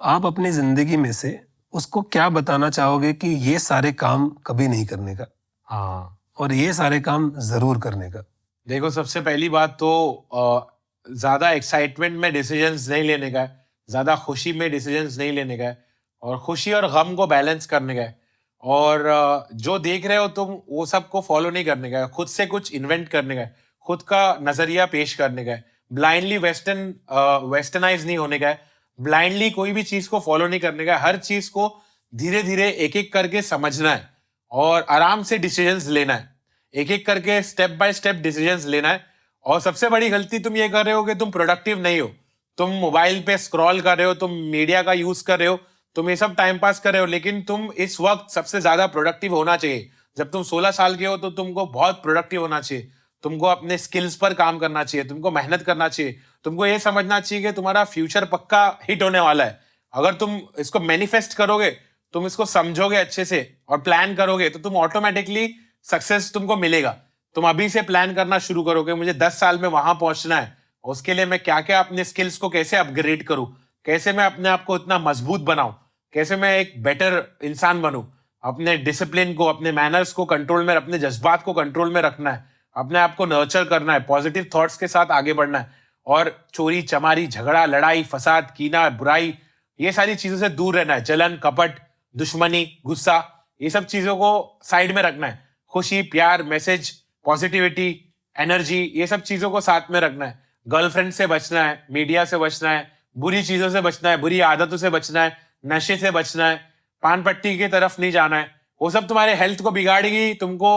आप अपनी जिंदगी में से उसको क्या बताना चाहोगे कि ये सारे काम कभी नहीं करने का, हाँ, और ये सारे काम जरूर करने का? देखो, सबसे पहली बात तो ज्यादा एक्साइटमेंट में डिसीजंस नहीं लेने का है, ज्यादा खुशी में डिसीजंस नहीं लेने का है, और खुशी और गम को बैलेंस करने का है। और जो देख रहे हो तुम वो सब को फॉलो नहीं करने का है, खुद से कुछ इन्वेंट करने का है, खुद का नजरिया पेश करने का है, ब्लाइंडली वेस्टर्नाइज नहीं होने का है, ब्लाइंडली कोई भी चीज को फॉलो नहीं करने का है। हर चीज को धीरे धीरे एक एक करके समझना है और आराम से डिसीजंस लेना है, एक एक करके स्टेप बाय स्टेप डिसीजंस लेना है। और सबसे बड़ी गलती तुम ये कर रहे हो कि तुम प्रोडक्टिव नहीं हो, तुम मोबाइल पे स्क्रॉल कर रहे हो, तुम मीडिया का यूज कर रहे हो, तुम ये सब टाइम पास कर रहे हो, लेकिन तुम इस वक्त सबसे ज्यादा प्रोडक्टिव होना चाहिए। जब तुम 16 साल के हो तो तुमको बहुत प्रोडक्टिव होना चाहिए, तुमको अपने स्किल्स पर काम करना चाहिए, तुमको मेहनत करना चाहिए, तुमको ये समझना चाहिए कि तुम्हारा फ्यूचर पक्का हिट होने वाला है। अगर तुम इसको मैनिफेस्ट करोगे, तुम इसको समझोगे अच्छे से और प्लान करोगे, तो तुम ऑटोमेटिकली सक्सेस तुमको मिलेगा। तुम अभी से प्लान करना शुरू करोगे, मुझे 10 साल में वहां पहुंचना है, उसके लिए मैं क्या क्या अपने स्किल्स को कैसे अपग्रेड करूं, कैसे मैं अपने आप को इतना मजबूत बनाऊं, कैसे मैं एक बेटर इंसान बनूं, अपने डिसिप्लिन को, अपने मैनर्स को कंट्रोल में, अपने जज्बात को कंट्रोल में रखना है, अपने आप को नर्चर करना है, पॉजिटिव थॉट्स के साथ आगे बढ़ना है। और चोरी चमारी, झगड़ा, लड़ाई, फसाद, कीना, बुराई, ये सारी चीजों से दूर रहना है। जलन, कपट, दुश्मनी, गुस्सा, ये सब चीजों को साइड में रखना है। खुशी, प्यार, मैसेज, पॉजिटिविटी, एनर्जी, ये सब चीजों को साथ में रखना है। गर्लफ्रेंड से बचना है, मीडिया से बचना है, बुरी चीजों से बचना है, बुरी आदतों से बचना है, नशे से बचना है, पान पट्टी की तरफ नहीं जाना है। वो सब तुम्हारे हेल्थ को बिगाड़ेगी, तुमको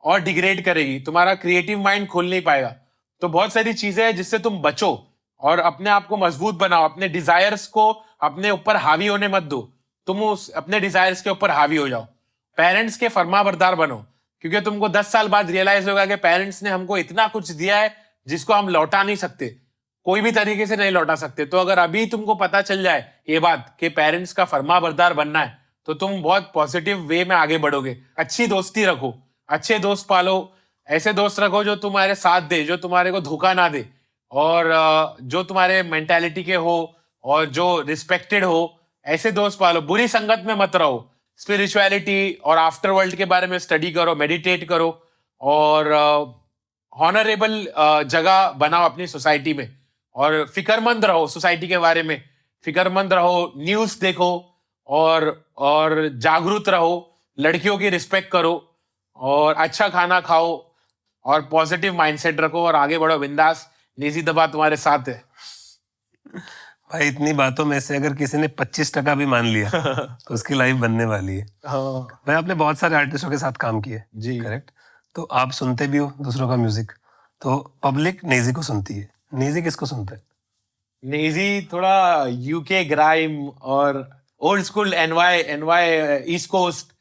और डिग्रेड करेगी, तुम्हारा क्रिएटिव माइंड खोल नहीं पाएगा। तो बहुत सारी चीजें हैं जिससे तुम बचो और अपने आप को मजबूत बनाओ। अपने डिजायर्स को अपने ऊपर हावी होने मत दो, तुम उस अपने डिजायर्स के ऊपर हावी हो जाओ। पेरेंट्स के फरमाबरदार बनो, क्योंकि तुमको 10 साल बाद रियलाइज होगा कि पेरेंट्स ने हमको इतना कुछ दिया है जिसको हम लौटा नहीं सकते, कोई भी तरीके से नहीं लौटा सकते। तो अगर अभी तुमको पता चल जाए ये बात कि पेरेंट्स का फरमाबरदार बनना है, तो तुम बहुत पॉजिटिव वे में आगे बढ़ोगे। अच्छी दोस्ती रखो, अच्छे दोस्त पालो, ऐसे दोस्त रखो जो तुम्हारे साथ दे, जो तुम्हारे को धोखा ना दे, और जो तुम्हारे मेंटालिटी के हो और जो रिस्पेक्टेड हो, ऐसे दोस्त पालो। बुरी संगत में मत रहो। स्पिरिचुअलिटी और आफ्टर वर्ल्ड के बारे में स्टडी करो, मेडिटेट करो, और हॉनरेबल जगह बनाओ अपनी सोसाइटी में, और फिक्रमंद रहो सोसाइटी के बारे में, फिक्रमंद रहो, न्यूज देखो, और जागरूक रहो, लड़कियों की रिस्पेक्ट करो, और अच्छा खाना खाओ, और पॉजिटिव माइंडसेट रखो, और आगे बढ़ो बिंदास। निजी दबा तुम्हारे साथ है। भाई इतनी बातों में से अगर किसी ने 25% भी मान लिया तो उसकी लाइफ बनने वाली है। हाँ भाई आपने बहुत सारे आर्टिस्टों के साथ काम किए जी। करेक्ट? तो आप सुनते भी हो दूसरों का म्यूजिक, तो पब्लिक नेजी को सुनती है, नेजी किसको सुनता है? नेजी थोड़ा यूके ग्राइम और old school, NY, east coast,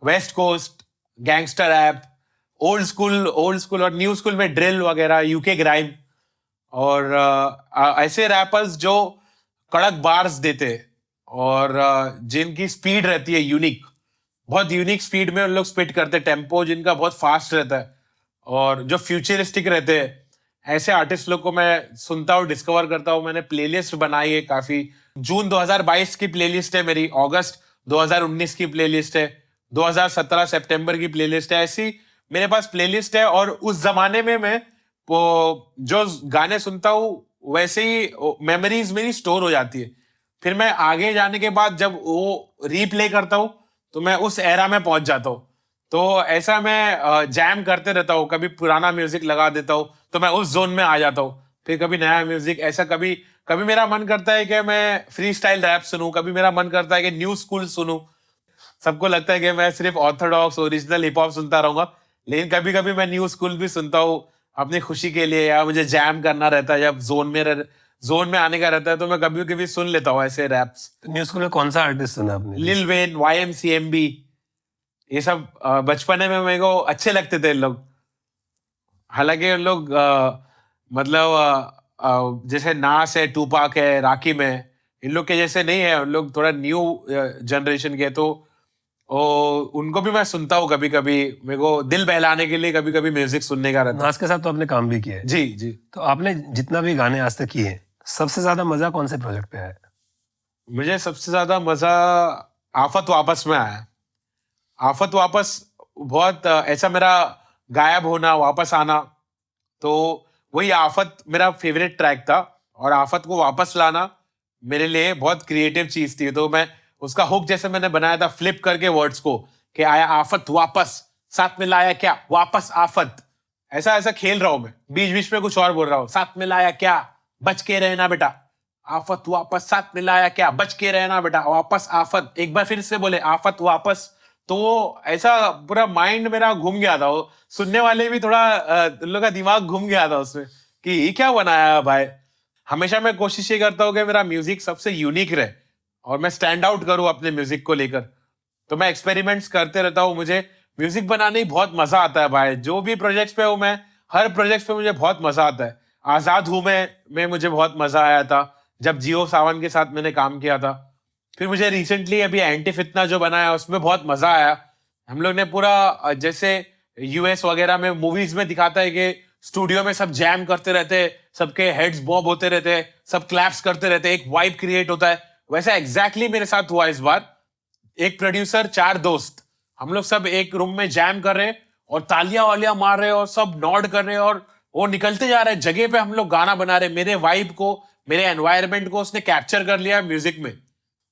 west coast, gangster rap, old school और न्यू स्कूल में ड्रिल वगैरह, यूके ग्राइम, और ऐसे रैपर्स जो कड़क बार्स देते और जिनकी स्पीड रहती है यूनिक, बहुत यूनिक स्पीड में उन लोग स्पिट करते, टेम्पो जिनका बहुत फास्ट रहता है, और जो फ्यूचरिस्टिक रहते हैं, ऐसे आर्टिस्ट लोग को मैं सुनता हूँ, डिस्कवर करता हूँ। मैंने प्लेलिस्ट बनाई है काफी। जून 2022 की प्लेलिस्ट है मेरी, अगस्त 2019 की प्लेलिस्ट है, 2017 सितंबर की प्लेलिस्ट है। ऐसी मेरे पास प्लेलिस्ट है, और उस जमाने में मैं वो जो गाने सुनता हूँ वैसे ही मेमोरीज मेरी स्टोर हो जाती है। फिर मैं आगे जाने के बाद जब वो रीप्ले करता हूँ तो मैं उस एरा में पहुंच जाता हूँ। तो ऐसा मैं जैम करते रहता हूँ, कभी पुराना म्यूजिक लगा देता हूँ तो मैं उस जोन में आ जाता हूँ, फिर कभी नया म्यूजिक। ऐसा कभी कभी मेरा मन करता है कि मैं फ्री स्टाइल रैप सुनूं, कभी मेरा मन करता है कि न्यू स्कूल सुनूं। सबको लगता है कि मैं सिर्फ ऑर्थोडॉक्स ओरिजिनल हिप हॉप सुनता रहूंगा, लेकिन कभी कभी मैं न्यू स्कूल भी सुनता हूँ अपनी खुशी के लिए, या मुझे जैम करना रहता है, जब जोन में आने का रहता है तो मैं कभी कभी सुन लेता हूँ ऐसे रैप्स। तो न्यू स्कूल में कौन सा आर्टिस्ट सुना आपने? लिल वेन, YMCMB, ये सब बचपने में मेरे को अच्छे लगते थे लोग। हालांकि उन लोग मतलब जैसे नास है, टूपाक है, राकिम है, इन लोग के जैसे नहीं है। उन लोग थोड़ा न्यू जनरेशन के, तो उनको भी मैं सुनता हूँ कभी कभी। मेरे को दिल बहलाने के लिए कभी कभी म्यूजिक सुनने का रहता है। नास के साथ तो आपने काम भी किया है। जी जी। तो आपने जितना भी गाने आज तक किए हैं, सबसे ज्यादा मजा कौन से प्रोजेक्ट पे आया? मुझे सबसे ज्यादा मजा आफत वापस में आया। आफत वापस बहुत ऐसा मेरा गायब होना, वापस आना, तो वही आफत मेरा फेवरेट ट्रैक था, और आफत को वापस लाना मेरे लिए बहुत क्रिएटिव चीज थी। तो मैं उसका हुक जैसे मैंने बनाया था, फ्लिप करके वर्ड्स को, कि आया आफत वापस, साथ में लाया क्या वापस आफत, ऐसा ऐसा खेल रहा हूं मैं। बीच बीच में कुछ और बोल रहा हूँ, साथ में लाया क्या बच के रहना बेटा, आफत वापस, साथ में लाया क्या बच के रहना बेटा, वापस आफत। एक बार फिर से बोले आफत वापस। तो ऐसा पूरा माइंड मेरा घूम गया था, वो सुनने वाले भी थोड़ा उन लोग का दिमाग घूम गया था उसमें कि ये क्या बनाया है भाई। हमेशा मैं कोशिश ये करता हूँ कि मेरा म्यूजिक सबसे यूनिक रहे और मैं स्टैंड आउट करूँ अपने म्यूजिक को लेकर। तो मैं एक्सपेरिमेंट्स करते रहता हूँ। मुझे म्यूजिक बनाने ही बहुत मजा आता है भाई। जो भी प्रोजेक्ट्स पे हूँ मैं, हर प्रोजेक्ट पे मुझे बहुत मजा आता है। आजाद हूँ मैं मुझे बहुत मजा आया था जब जियो सावन के साथ मैंने काम किया था। फिर मुझे रिसेंटली अभी एंटी फितना जो बनाया उसमें बहुत मजा आया। हम लोग ने पूरा जैसे यूएस वगैरह में मूवीज में दिखाता है कि स्टूडियो में सब जैम करते रहते, सबके हेड्स बॉब होते रहते, सब क्लैप्स करते रहते, एक वाइब क्रिएट होता है, वैसा एग्जैक्टली मेरे साथ हुआ इस बार। एक प्रोड्यूसर, 4 दोस्त, हम लोग सब एक रूम में जैम कर रहे और तालियां वालियां मार रहे और सब नॉड कर रहे और वो निकलते जा रहे जगह पे हम लोग गाना बना रहे। मेरे वाइब को, मेरे एनवायरनमेंट को उसने कैप्चर कर लिया म्यूजिक में।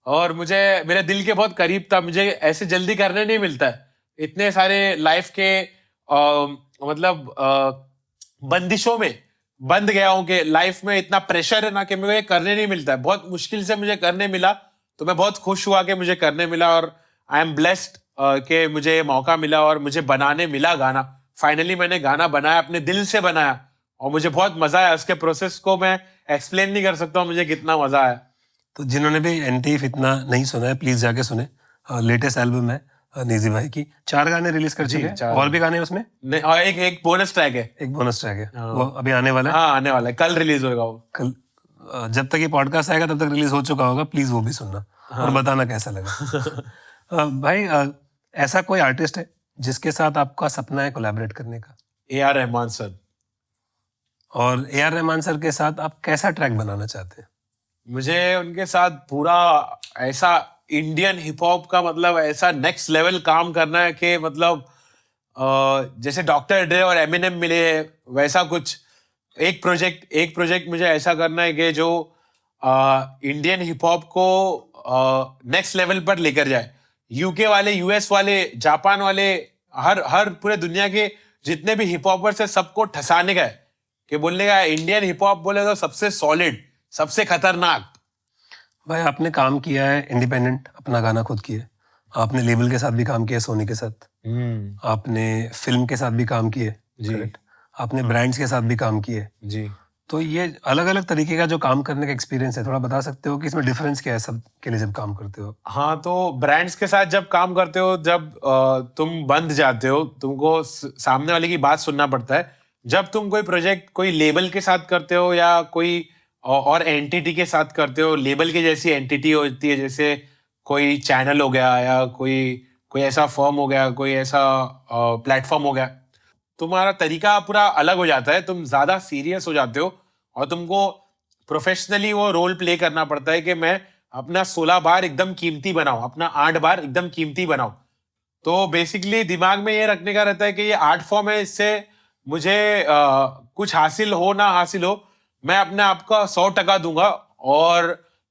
और मुझे मेरे दिल के बहुत करीब था। मुझे ऐसे जल्दी करने नहीं मिलता है, इतने सारे लाइफ के मतलब बंदिशों में बंद गया हूं कि लाइफ में इतना प्रेशर है ना कि मुझे करने नहीं मिलता है। बहुत मुश्किल से मुझे करने मिला, तो मैं बहुत खुश हुआ कि मुझे करने मिला, और आई एम ब्लेस्ड कि मुझे ये मौका मिला और मुझे बनाने मिला गाना। फाइनली मैंने गाना बनाया, अपने दिल से बनाया, और मुझे बहुत मजा आया। उसके प्रोसेस को मैं एक्सप्लेन नहीं कर सकता हूँ मुझे कितना मजा आया। तो जिन्होंने भी एनटीफ इतना नहीं सुना है, प्लीज जाके सुने। लेटेस्ट एल्बम है नेजी भाई की, 4 गाने रिलीज कर चुके हैं, और भी गाने हैं उसमें? नहीं, और एक बोनस ट्रैक है। एक बोनस ट्रैक है, वो अभी आने वाला है। हाँ, आने वाला है, कल रिलीज होगा वो। कल जब तक ये पॉडकास्ट आएगा तब तक रिलीज हो चुका होगा, प्लीज वो भी सुनना और बताना कैसा लगा। भाई ऐसा कोई आर्टिस्ट है जिसके साथ आपका सपना है कोलैबोरेट करने का? AR Rahman sir. और AR रहमान सर के साथ आप कैसा ट्रैक बनाना चाहते हैं? मुझे उनके साथ पूरा ऐसा इंडियन हिप हॉप का मतलब ऐसा नेक्स्ट लेवल काम करना है कि मतलब जैसे डॉक्टर ड्रे और एमिनेम मिले वैसा कुछ एक प्रोजेक्ट मुझे ऐसा करना है कि जो इंडियन हिप हॉप को नेक्स्ट लेवल पर लेकर जाए। यूके वाले, US वाले, जापान वाले, हर पूरे दुनिया के जितने भी हिप हॉपर्स है सबको ठसाने का है कि बोलने का इंडियन हिप हॉप बोले तो सबसे सॉलिड, सबसे खतरनाक। भाई आपने काम किया है इंडिपेंडेंट, अपना गाना खुद किया, आपने लेबल के साथ भी काम किया, सोनी के साथ, आपने फिल्म के साथ भी काम किए, करेक्ट, आपने ब्रांड्स के साथ भी काम किए जी। तो ये अलग अलग तरीके का जो काम करने का एक्सपीरियंस है, थोड़ा बता सकते हो कि इसमें डिफरेंस क्या है सब के लिए जब काम करते हो? हाँ, तो ब्रांड्स के साथ जब काम करते हो, जब तुम बंध जाते हो, तुमको सामने वाले की बात सुनना पड़ता है। जब तुम कोई प्रोजेक्ट कोई लेबल के साथ करते हो या कोई और एंटिटी के साथ करते हो, लेबल की जैसी एंटिटी होती है, जैसे कोई चैनल हो गया या कोई ऐसा फर्म हो गया, कोई ऐसा प्लेटफॉर्म हो गया, तुम्हारा तरीका पूरा अलग हो जाता है। तुम ज्यादा सीरियस हो जाते हो और तुमको प्रोफेशनली वो रोल प्ले करना पड़ता है कि मैं अपना 16 बार एकदम कीमती बनाऊं, अपना 8 बार एकदम कीमती बनाऊं। तो बेसिकली दिमाग में ये रखने का रहता है कि ये आर्ट फॉर्म है, इससे मुझे कुछ हासिल हो ना हासिल हो, मैं अपने आप का 100% दूंगा। और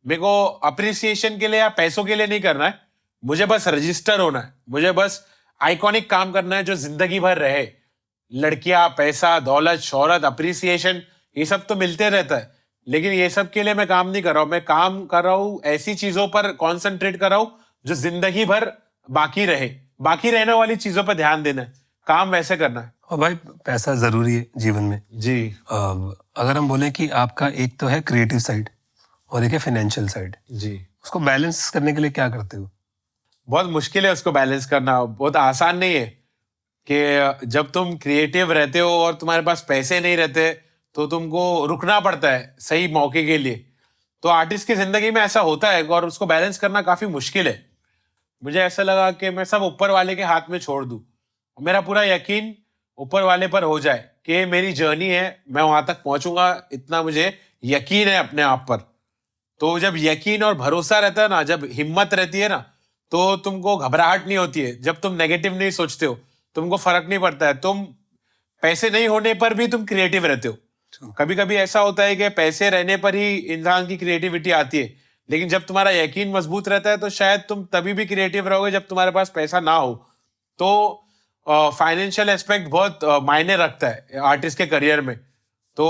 मेरे को अप्रिसिएशन के लिए या पैसों के लिए नहीं करना है, मुझे बस रजिस्टर होना है, मुझे बस आइकॉनिक काम करना है जो जिंदगी भर रहे। लड़कियां, पैसा, दौलत, शोहरत, अप्रिसिएशन, ये सब तो मिलते रहता है, लेकिन ये सब के लिए मैं काम नहीं कर रहा हूं। मैं काम कर रहा हूं ऐसी चीजों पर कॉन्सेंट्रेट कर रहा हूं जो जिंदगी भर बाकी रहे। बाकी रहने वाली चीजों पर ध्यान देना है, काम वैसे करना है। और भाई पैसा जरूरी है जीवन में जी। अगर हम बोले कि आपका एक तो है क्रिएटिव साइड और एक है फाइनेंशियल साइड, जी। उसको बैलेंस करने के लिए क्या करते हो? बहुत मुश्किल है उसको बैलेंस करना, बहुत आसान नहीं है कि जब तुम क्रिएटिव रहते हो और तुम्हारे पास पैसे नहीं रहते तो तुमको रुकना पड़ता है सही मौके के लिए। तो आर्टिस्ट की जिंदगी में ऐसा होता है और उसको बैलेंस करना काफी मुश्किल है। मुझे ऐसा लगा कि मैं सब ऊपर वाले के हाथ में छोड़ दूं, मेरा पूरा यकीन ऊपर वाले पर हो जाए कि मेरी जर्नी है, मैं वहां तक पहुंचूंगा, इतना मुझे यकीन है अपने आप पर। तो जब यकीन और भरोसा रहता है ना, जब हिम्मत रहती है ना, तो तुमको घबराहट नहीं होती है। जब तुम नेगेटिव नहीं सोचते हो, तुमको फर्क नहीं पड़ता है। तुम पैसे नहीं होने पर भी तुम क्रिएटिव रहते हो। कभी कभी ऐसा होता है कि पैसे रहने पर ही इंसान की क्रिएटिविटी आती है, लेकिन जब तुम्हारा यकीन मजबूत रहता है तो शायद तुम तभी भी क्रिएटिव रहोगे जब तुम्हारे पास पैसा ना हो। तो फाइनेंशियल एस्पेक्ट बहुत मायने रखता है आर्टिस्ट के करियर में। तो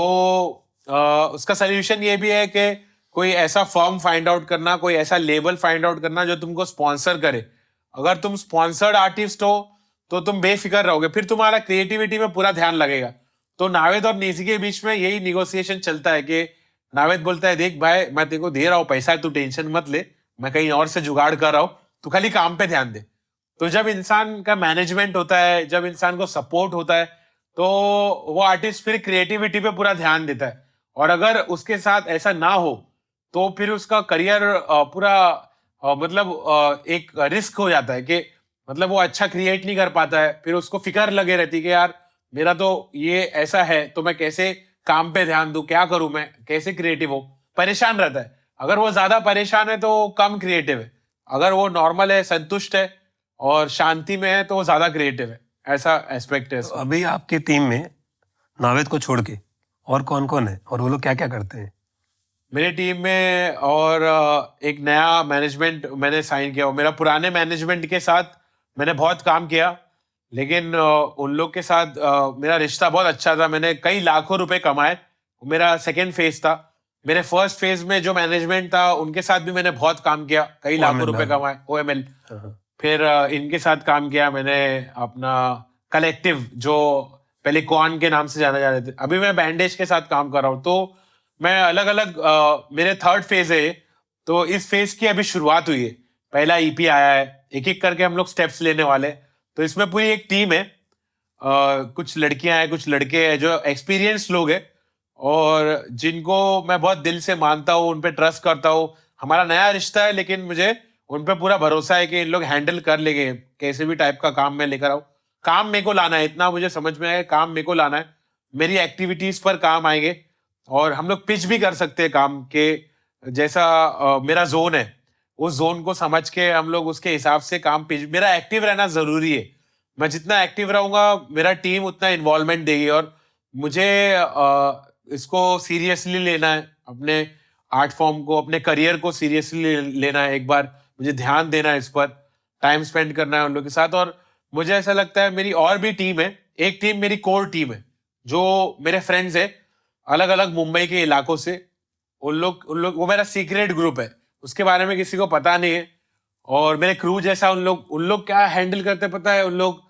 उसका सोल्यूशन ये भी है कि कोई ऐसा फर्म फाइंड आउट करना, कोई ऐसा लेबल फाइंड आउट करना जो तुमको स्पॉन्सर करे। अगर तुम स्पॉन्सर्ड आर्टिस्ट हो तो तुम बेफिक्र रहोगे, फिर तुम्हारा क्रिएटिविटी में पूरा ध्यान लगेगा। तो नावेद और नेजी के बीच में यही निगोसिएशन चलता है कि नावेद बोलता है, देख भाई मैं तेरे को दे रहा हूँ पैसा, तू टेंशन मत ले, मैं कहीं और से जुगाड़ कर रहा हूँ, तू खाली काम पे ध्यान दे। तो जब इंसान का मैनेजमेंट होता है, जब इंसान को सपोर्ट होता है, तो वो आर्टिस्ट फिर क्रिएटिविटी पे पूरा ध्यान देता है। और अगर उसके साथ ऐसा ना हो तो फिर उसका करियर पूरा मतलब एक रिस्क हो जाता है कि मतलब वो अच्छा क्रिएट नहीं कर पाता है। फिर उसको फिक्र लगे रहती है कि यार मेरा तो ये ऐसा है, तो मैं कैसे काम पे ध्यान दूं, क्या करूं, मैं कैसे क्रिएटिव हो, परेशान रहता है। अगर वो ज्यादा परेशान है तो कम क्रिएटिव है, अगर वो नॉर्मल है, संतुष्ट है और शांति में है तो वो ज्यादा क्रिएटिव है। ऐसा एस्पेक्ट है। तो अभी आपकी टीम में नावेद को छोड़ के और कौन कौन है और वो लोग क्या क्या करते हैं? मेरी टीम में और एक नया मैनेजमेंट मैंने साइन किया। मेरा पुराने मैनेजमेंट के साथ मैंने बहुत काम किया, लेकिन उन लोग के साथ मेरा रिश्ता बहुत अच्छा था। मैंने कई लाखों रुपए कमाए। मेरा सेकेंड फेज था। मेरे फर्स्ट फेज में जो मैनेजमेंट था उनके साथ भी मैंने बहुत काम किया, कई लाखों रुपए कमाए। OML। फिर इनके साथ काम किया मैंने, अपना कलेक्टिव जो पहले कॉन के नाम से जाना जाते थे, अभी मैं बैंडेज के साथ काम कर रहा हूँ। तो मैं अलग अलग मेरे थर्ड फेज है, तो इस फेज की अभी शुरुआत हुई है। पहला EP आया है, एक एक करके हम लोग स्टेप्स लेने वाले। तो इसमें पूरी एक टीम है, कुछ लड़कियां हैं, कुछ लड़के हैं जो एक्सपीरियंस लोग हैं और जिनको मैं बहुत दिल से मानता हूँ, उन पे ट्रस्ट करता हूँ। हमारा नया रिश्ता है, लेकिन मुझे उन पे पूरा भरोसा है कि इन लोग हैंडल कर लेंगे। कैसे भी टाइप का काम मैं लेकर आऊँ, काम मेरे को लाना है, इतना मुझे समझ में आया, काम मेरे को लाना है। मेरी एक्टिविटीज पर काम आएंगे और हम लोग पिच भी कर सकते हैं काम के। जैसा मेरा जोन है, उस जोन को समझ के हम लोग उसके हिसाब से काम पिच। मेरा एक्टिव रहना जरूरी है। मैं जितना एक्टिव रहूंगा मेरा टीम उतना इन्वॉल्वमेंट देगी। और मुझे इसको सीरियसली लेना है, अपने आर्ट फॉर्म को, अपने करियर को सीरियसली लेना है। एक बार मुझे ध्यान देना है इस पर, टाइम स्पेंड करना है उन लोगों के साथ। और मुझे ऐसा लगता है मेरी और भी टीम है। एक टीम मेरी कोर टीम है, जो मेरे फ्रेंड्स है अलग अलग मुंबई के इलाकों से। उन लोग वो मेरा सीक्रेट ग्रुप है, उसके बारे में किसी को पता नहीं है। और मेरे क्रू जैसा उन लोग क्या हैंडल करते पता है? उन लोग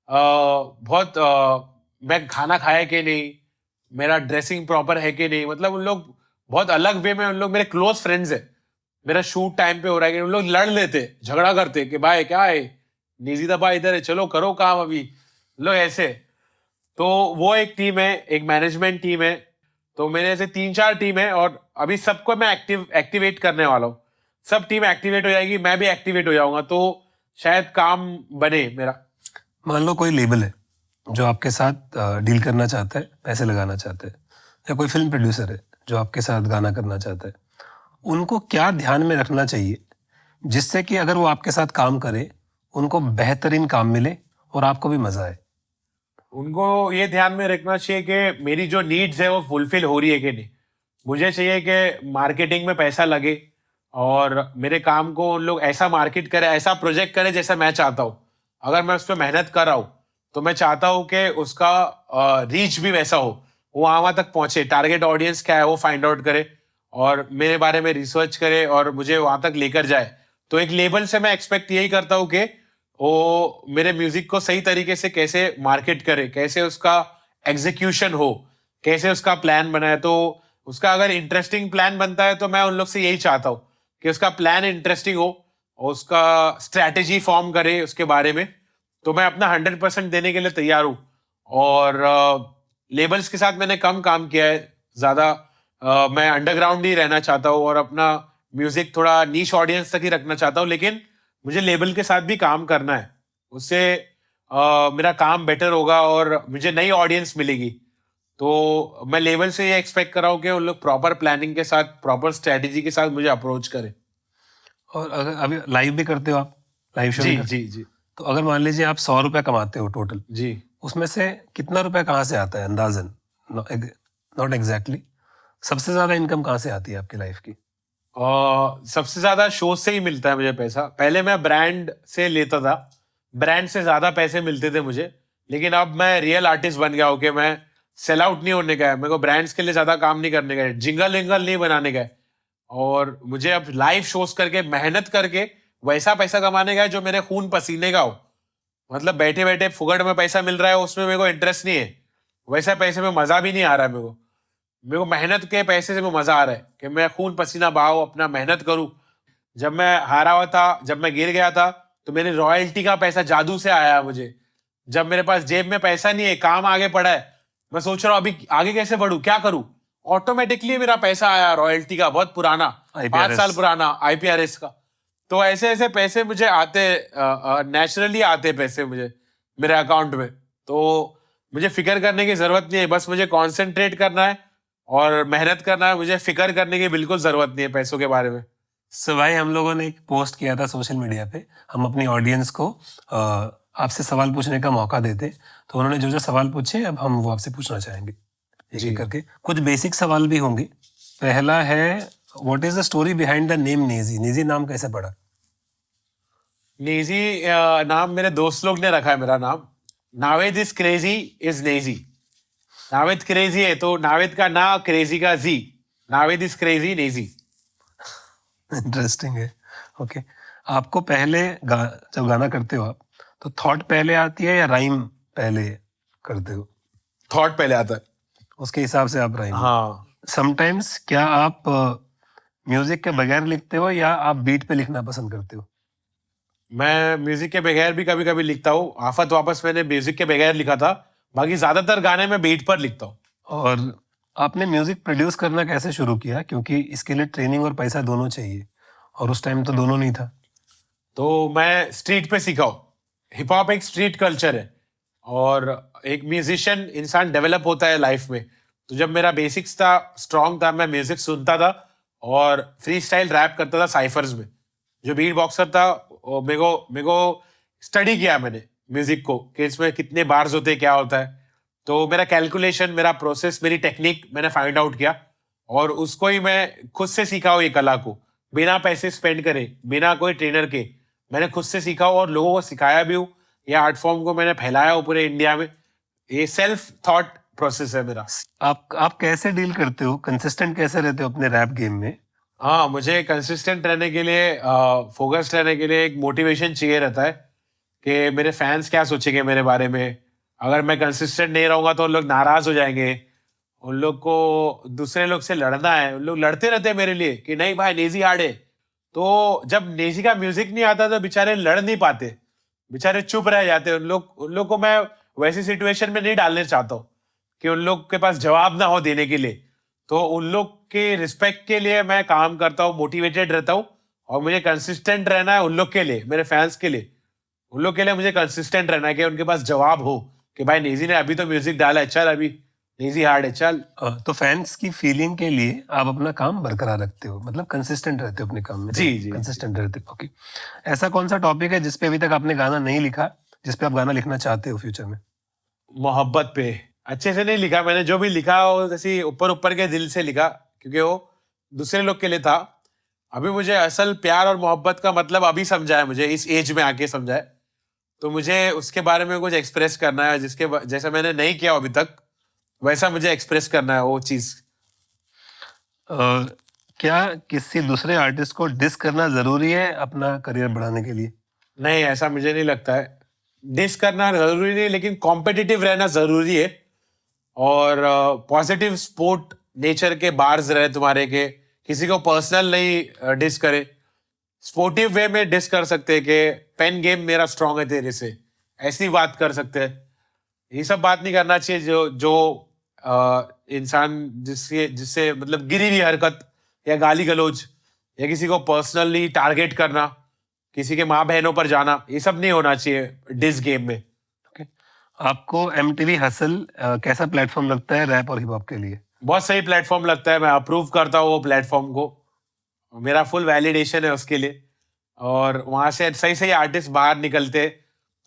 बहुत मैं खाना खाया कि नहीं, मेरा ड्रेसिंग प्रॉपर है कि नहीं, मतलब उन लोग बहुत अलग वे में। उन लोग मेरे क्लोज फ्रेंड्स है। मेरा शूट टाइम पे हो रहा है कि उन लोग लड़ लेते, झगड़ा करते कि भाई क्या है, निजी दबा इधर है, चलो करो काम अभी, लोग ऐसे। तो वो एक टीम है, एक मैनेजमेंट टीम है। तो मेरे ऐसे 3-4 टीम है और अभी सबको मैं एक्टिवेट करने वाला हूँ। सब टीम एक्टिवेट हो जाएगी, मैं भी एक्टिवेट हो जाऊंगा, तो शायद काम बने मेरा। मान लो कोई लेबल है जो आपके साथ डील करना चाहता है, पैसे लगाना चाहता है, या कोई फिल्म प्रोड्यूसर है जो आपके साथ गाना करना चाहता है, उनको क्या ध्यान में रखना चाहिए जिससे कि अगर वो आपके साथ काम करे उनको बेहतरीन काम मिले और आपको भी मजा आए? उनको ये ध्यान में रखना चाहिए कि मेरी जो नीड्स है वो फुलफिल हो रही है कि नहीं। मुझे चाहिए कि मार्केटिंग में पैसा लगे और मेरे काम को उन लोग ऐसा मार्केट करे, ऐसा प्रोजेक्ट करे जैसा मैं चाहता हूँ। अगर मैं उस पर मेहनत कर रहा हूँ तो मैं चाहता हूँ कि उसका रीच भी वैसा हो, वो वहाँ तक पहुंचे। टारगेट ऑडियंस क्या है वो फाइंड आउट करे और मेरे बारे में रिसर्च करे और मुझे वहां तक लेकर जाए। तो एक लेबल से मैं एक्सपेक्ट यही करता हूँ कि वो मेरे म्यूजिक को सही तरीके से कैसे मार्केट करे, कैसे उसका एग्जीक्यूशन हो, कैसे उसका प्लान बनाए। तो उसका अगर इंटरेस्टिंग प्लान बनता है तो मैं उन लोग से यही चाहता हूँ कि उसका प्लान इंटरेस्टिंग हो और उसका स्ट्रैटेजी फॉर्म करे उसके बारे में। तो मैं अपना 100% देने के लिए तैयार हूँ। और लेबल्स के साथ मैंने कम काम किया है, ज्यादा मैं अंडरग्राउंड ही रहना चाहता हूँ और अपना म्यूजिक थोड़ा नीश ऑडियंस तक ही रखना चाहता हूँ। लेकिन मुझे लेबल के साथ भी काम करना है, उससे मेरा काम बेटर होगा और मुझे नई ऑडियंस मिलेगी। तो मैं लेवल से ये एक्सपेक्ट कर रहा हूँ कि उन लोग प्रॉपर प्लानिंग के साथ, प्रॉपर स्ट्रेटेजी के साथ मुझे अप्रोच करें। और अगर अभी लाइव भी करते हो आप, लाइव शो जी भी करते जी जी हो, तो अगर मान लीजिए आप 100 रुपया कमाते हो टोटल, जी। उसमें से कितना रुपया कहाँ से आता है अंदाजन? नॉट एग्जैक्टली, सबसे ज्यादा इनकम कहाँ से आती है आपकी लाइफ की? सबसे ज्यादा शो से ही मिलता है मुझे पैसा। पहले मैं ब्रांड से लेता था, ब्रांड से ज्यादा पैसे मिलते थे मुझे। लेकिन अब मैं रियल आर्टिस्ट बन गया हूँ कि मैं सेल आउट नहीं होने का है, मेरे को ब्रांड्स के लिए ज्यादा काम नहीं करने का है, जिंगल विंगल नहीं बनाने का है। और मुझे अब लाइव शोज करके, मेहनत करके वैसा पैसा कमाने का है जो मेरे खून पसीने का हो। मतलब बैठे बैठे फुकट में पैसा मिल रहा है, उसमें मेरे को इंटरेस्ट नहीं है। वैसा पैसे में मजा भी नहीं आ रहा है मेरे को मेहनत के पैसे से में मजा आ रहा है कि मैं खून पसीना बहाऊं, अपना मेहनत करूं। जब मैं हारा हुआ था, जब मैं गिर गया था, तो मेरी रॉयल्टी का पैसा जादू से आया मुझे। जब मेरे पास जेब में पैसा नहीं है, काम आगे पड़ा है, मैं सोच रहा हूँ अभी आगे कैसे बढ़ूं, क्या करूं, ऑटोमेटिकली मेरा पैसा आया रॉयल्टी का, बहुत पुराना, 5 साल पुराना IPRS का। तो ऐसे ऐसे पैसे मुझे आते, नेचुरली आते पैसे मुझे मेरे अकाउंट में। तो मुझे फिक्र करने की जरूरत नहीं है, बस मुझे कॉन्सेंट्रेट करना है और मेहनत करना है। मुझे फिक्र करने की बिल्कुल जरूरत नहीं है पैसों के बारे में। सो भाई, हम लोगों ने एक पोस्ट किया था सोशल मीडिया पे, हम अपनी ऑडियंस को आपसे सवाल पूछने का मौका देते, तो उन्होंने जो जो सवाल पूछे अब हम वो आपसे पूछना चाहेंगे एक एक करके। कुछ बेसिक सवाल भी होंगे, पहला है, what is the story behind the name Naezy? Naezy नाम कैसे पड़ा? नेजी नाम मेरे दोस्त लोग ने रखा है मेरा नाम. Naved is crazy is nazy. Naved crazy है तो नावेद का ना, क्रेजी का जी. Naved is crazy nazy. Interesting है. ओके. आपको पहले जब गाना करते हो आप, तो थॉट पहले आती है या राइम पहले करते हो? थॉट पहले आता है. उसके हिसाब से आप राइम. हाँ. समटाइम्स क्या आप म्यूजिक के बगैर लिखते हो या आप बीट पे लिखना पसंद करते हो? मैं म्यूजिक के बगैर भी कभी कभी लिखता हूँ. आफत वापस मैंने म्यूजिक के बगैर लिखा था. बाकी ज्यादातर गाने में बीट पर लिखता हूँ. और आपने म्यूजिक प्रोड्यूस करना कैसे शुरू किया? क्योंकि इसके लिए ट्रेनिंग और पैसा दोनों चाहिए, और उस टाइम तो दोनों नहीं था. तो मैं स्ट्रीट पे सीखा हूँ. हिप हॉप एक स्ट्रीट कल्चर है और एक म्यूजिशियन इंसान डेवलप होता है लाइफ में. तो जब मेरा बेसिक्स था, स्ट्रांग था, मैं म्यूजिक सुनता था और फ्री स्टाइल रैप करता था साइफर्स में. जो बीट बॉक्सर था मेरे को स्टडी किया मैंने म्यूजिक को कि इसमें कितने बार्स होते हैं, क्या होता है. तो मेरा कैलकुलेशन, मेरा प्रोसेस, मेरी टेक्निक मैंने फाइंड आउट किया और उसको ही मैं खुद से सीखा हूँ. ये कला को बिना पैसे स्पेंड करे, बिना कोई ट्रेनर के मैंने खुद से सीखा हूँ और लोगों को सिखाया भी हूँ. ये आर्ट फॉर्म को मैंने फैलाया हूँ पूरे इंडिया में. ये सेल्फ थॉट प्रोसेस है मेरा. आप कैसे डील करते हो, कंसिस्टेंट कैसे रहते हो अपने रैप गेम में? हाँ, मुझे कंसिस्टेंट रहने के लिए, फोकस्ड रहने के लिए एक मोटिवेशन चाहिए रहता है कि मेरे फैंस क्या सोचेंगे मेरे बारे में. अगर मैं कंसिस्टेंट नहीं रहूंगा तो उन लोग नाराज हो जाएंगे. उन लोग को दूसरे लोग से लड़ना है. उन लोग लड़ते रहते हैं मेरे लिए कि नहीं भाई नेजी हार्ड है. तो जब नेजी का म्यूजिक नहीं आता तो बेचारे लड़ नहीं पाते, बेचारे चुप रह जाते. उन लोग को मैं वैसी सिचुएशन में नहीं डालने चाहता हूँ कि उन लोग के पास जवाब ना हो देने के लिए. तो उन लोग के रिस्पेक्ट के लिए मैं काम करता हूँ, मोटिवेटेड रहता हूँ. और मुझे कंसिस्टेंट रहना है उन लोग के लिए, मेरे फैंस के लिए. उन लोग के लिए मुझे कंसिस्टेंट रहना है कि उनके पास जवाब हो कि भाई नेजी ने अभी तो म्यूजिक डाला है, चल अभी नेजी हार्ड है, चल. तो फैंस की फीलिंग के लिए आप अपना काम बरकरार रखते हो, मतलब कंसिस्टेंट रहते हो अपने काम में. जी. कंसिस्टेंट रहते हो. ओके. ऐसा कौन सा टॉपिक है जिसपे अभी तक आपने गाना नहीं लिखा, जिसपे आप गाना लिखना चाहते हो फ्यूचर में? मोहब्बत पे अच्छे से नहीं लिखा मैंने. जो भी लिखा वो जैसे ऊपर ऊपर के दिल से लिखा क्योंकि वो दूसरे लोग के लिए था. अभी मुझे असल प्यार और मोहब्बत का मतलब अभी समझा है, मुझे इस एज में आके समझा है. तो मुझे उसके बारे में कुछ एक्सप्रेस करना है जैसा मैंने नहीं किया अभी तक, वैसा मुझे एक्सप्रेस करना है वो चीज. क्या किसी दूसरे आर्टिस्ट को डिस करना जरूरी है अपना करियर बढ़ाने के लिए? नहीं, ऐसा मुझे नहीं लगता है. डिस करना जरूरी नहीं, लेकिन कॉम्पिटिटिव रहना जरूरी है. और पॉजिटिव स्पोर्ट नेचर के बार्स रहे तुम्हारे के, किसी को पर्सनल नहीं डिस करे. स्पोर्टिव वे में डिस कर सकते हैं कि पेन गेम मेरा स्ट्रांग है तेरे से, ऐसी बात कर सकते हैं. ये सब बात नहीं करना चाहिए जो इंसान जिससे मतलब गिरी हुई हरकत या गाली गलौज या किसी को पर्सनली टारगेट करना, किसी के माँ बहनों पर जाना, ये सब नहीं होना चाहिए डिस गेम में. आपको MTV हसल कैसा प्लेटफॉर्म लगता है रैप और हिप हॉप के लिए? बहुत सही प्लेटफॉर्म लगता है. मैं अप्रूव करता हूँ वो प्लेटफॉर्म को. मेरा फुल वैलिडेशन है उसके लिए. और वहां से सही सही आर्टिस्ट बाहर निकलते हैं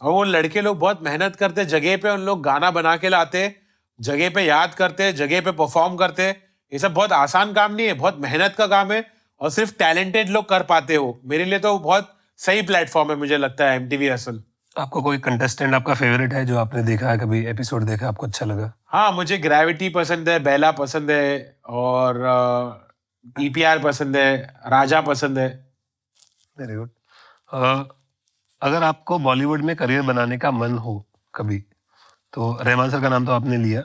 और वो लड़के लोग बहुत मेहनत करते हैं. जगह पे उन लोग गाना बना के लाते हैं, जगह पे याद करते हैं, जगह पे परफॉर्म करते हैं. ये सब बहुत आसान काम नहीं है, बहुत मेहनत का काम है और सिर्फ टैलेंटेड लोग कर पाते हो. मेरे लिए तो बहुत सही प्लेटफॉर्म है मुझे लगता है MTV हसल. आपको कोई कंटेस्टेंट आपका फेवरेट है जो आपने देखा है, कभी एपिसोड देखा आपको अच्छा लगा? हाँ, मुझे ग्रेविटी पसंद है, बेला पसंद है और EPR पसंद है, राजा पसंद है. Very good. अगर आपको बॉलीवुड में करियर बनाने का मन हो कभी, तो रहमान सर का नाम तो आपने लिया,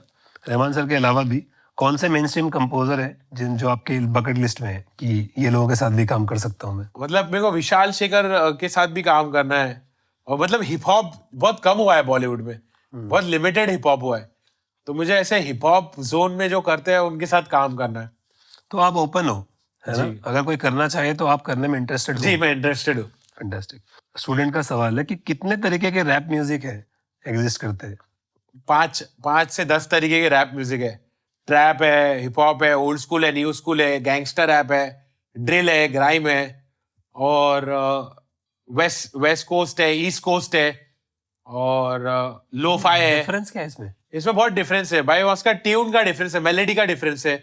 रहमान सर के अलावा भी कौन से मेन स्ट्रीम कंपोजर है जो आपके बकेट लिस्ट में है कि ये लोगों के साथ भी काम कर सकता हूँ मैं? मतलब मेरे को विशाल शेखर के साथ भी काम करना है. और मतलब हिप हॉप बहुत कम हुआ है बॉलीवुड में, बहुत लिमिटेड हिप हॉप हुआ है. तो मुझे ऐसे हिप हॉप जोन में जो करते हैं उनके साथ काम करना है. तो आप ओपन हो, है ना? अगर कोई करना चाहे तो आप करने में इंटरेस्टेड हो? जी, मैं इंटरेस्टेड हूँ. फैंटास्टिक. स्टूडेंट का सवाल है कि कितने तरीके के रैप म्यूजिक है एग्जिस्ट करते हैं? 5 से 10 तरीके के रैप म्यूजिक है. ट्रैप है, हिप हॉप है, ओल्ड स्कूल है, न्यू स्कूल है, गैंगस्टर रैप है, ड्रिल है, ग्राइम है और वेस्ट कोस्ट है, ईस्ट कोस्ट है और लोफाई है. डिफरेंस क्या है इसमें? इसमें बहुत डिफरेंस है भाई. उसका ट्यून का डिफरेंस है, मेलेडी का डिफरेंस है,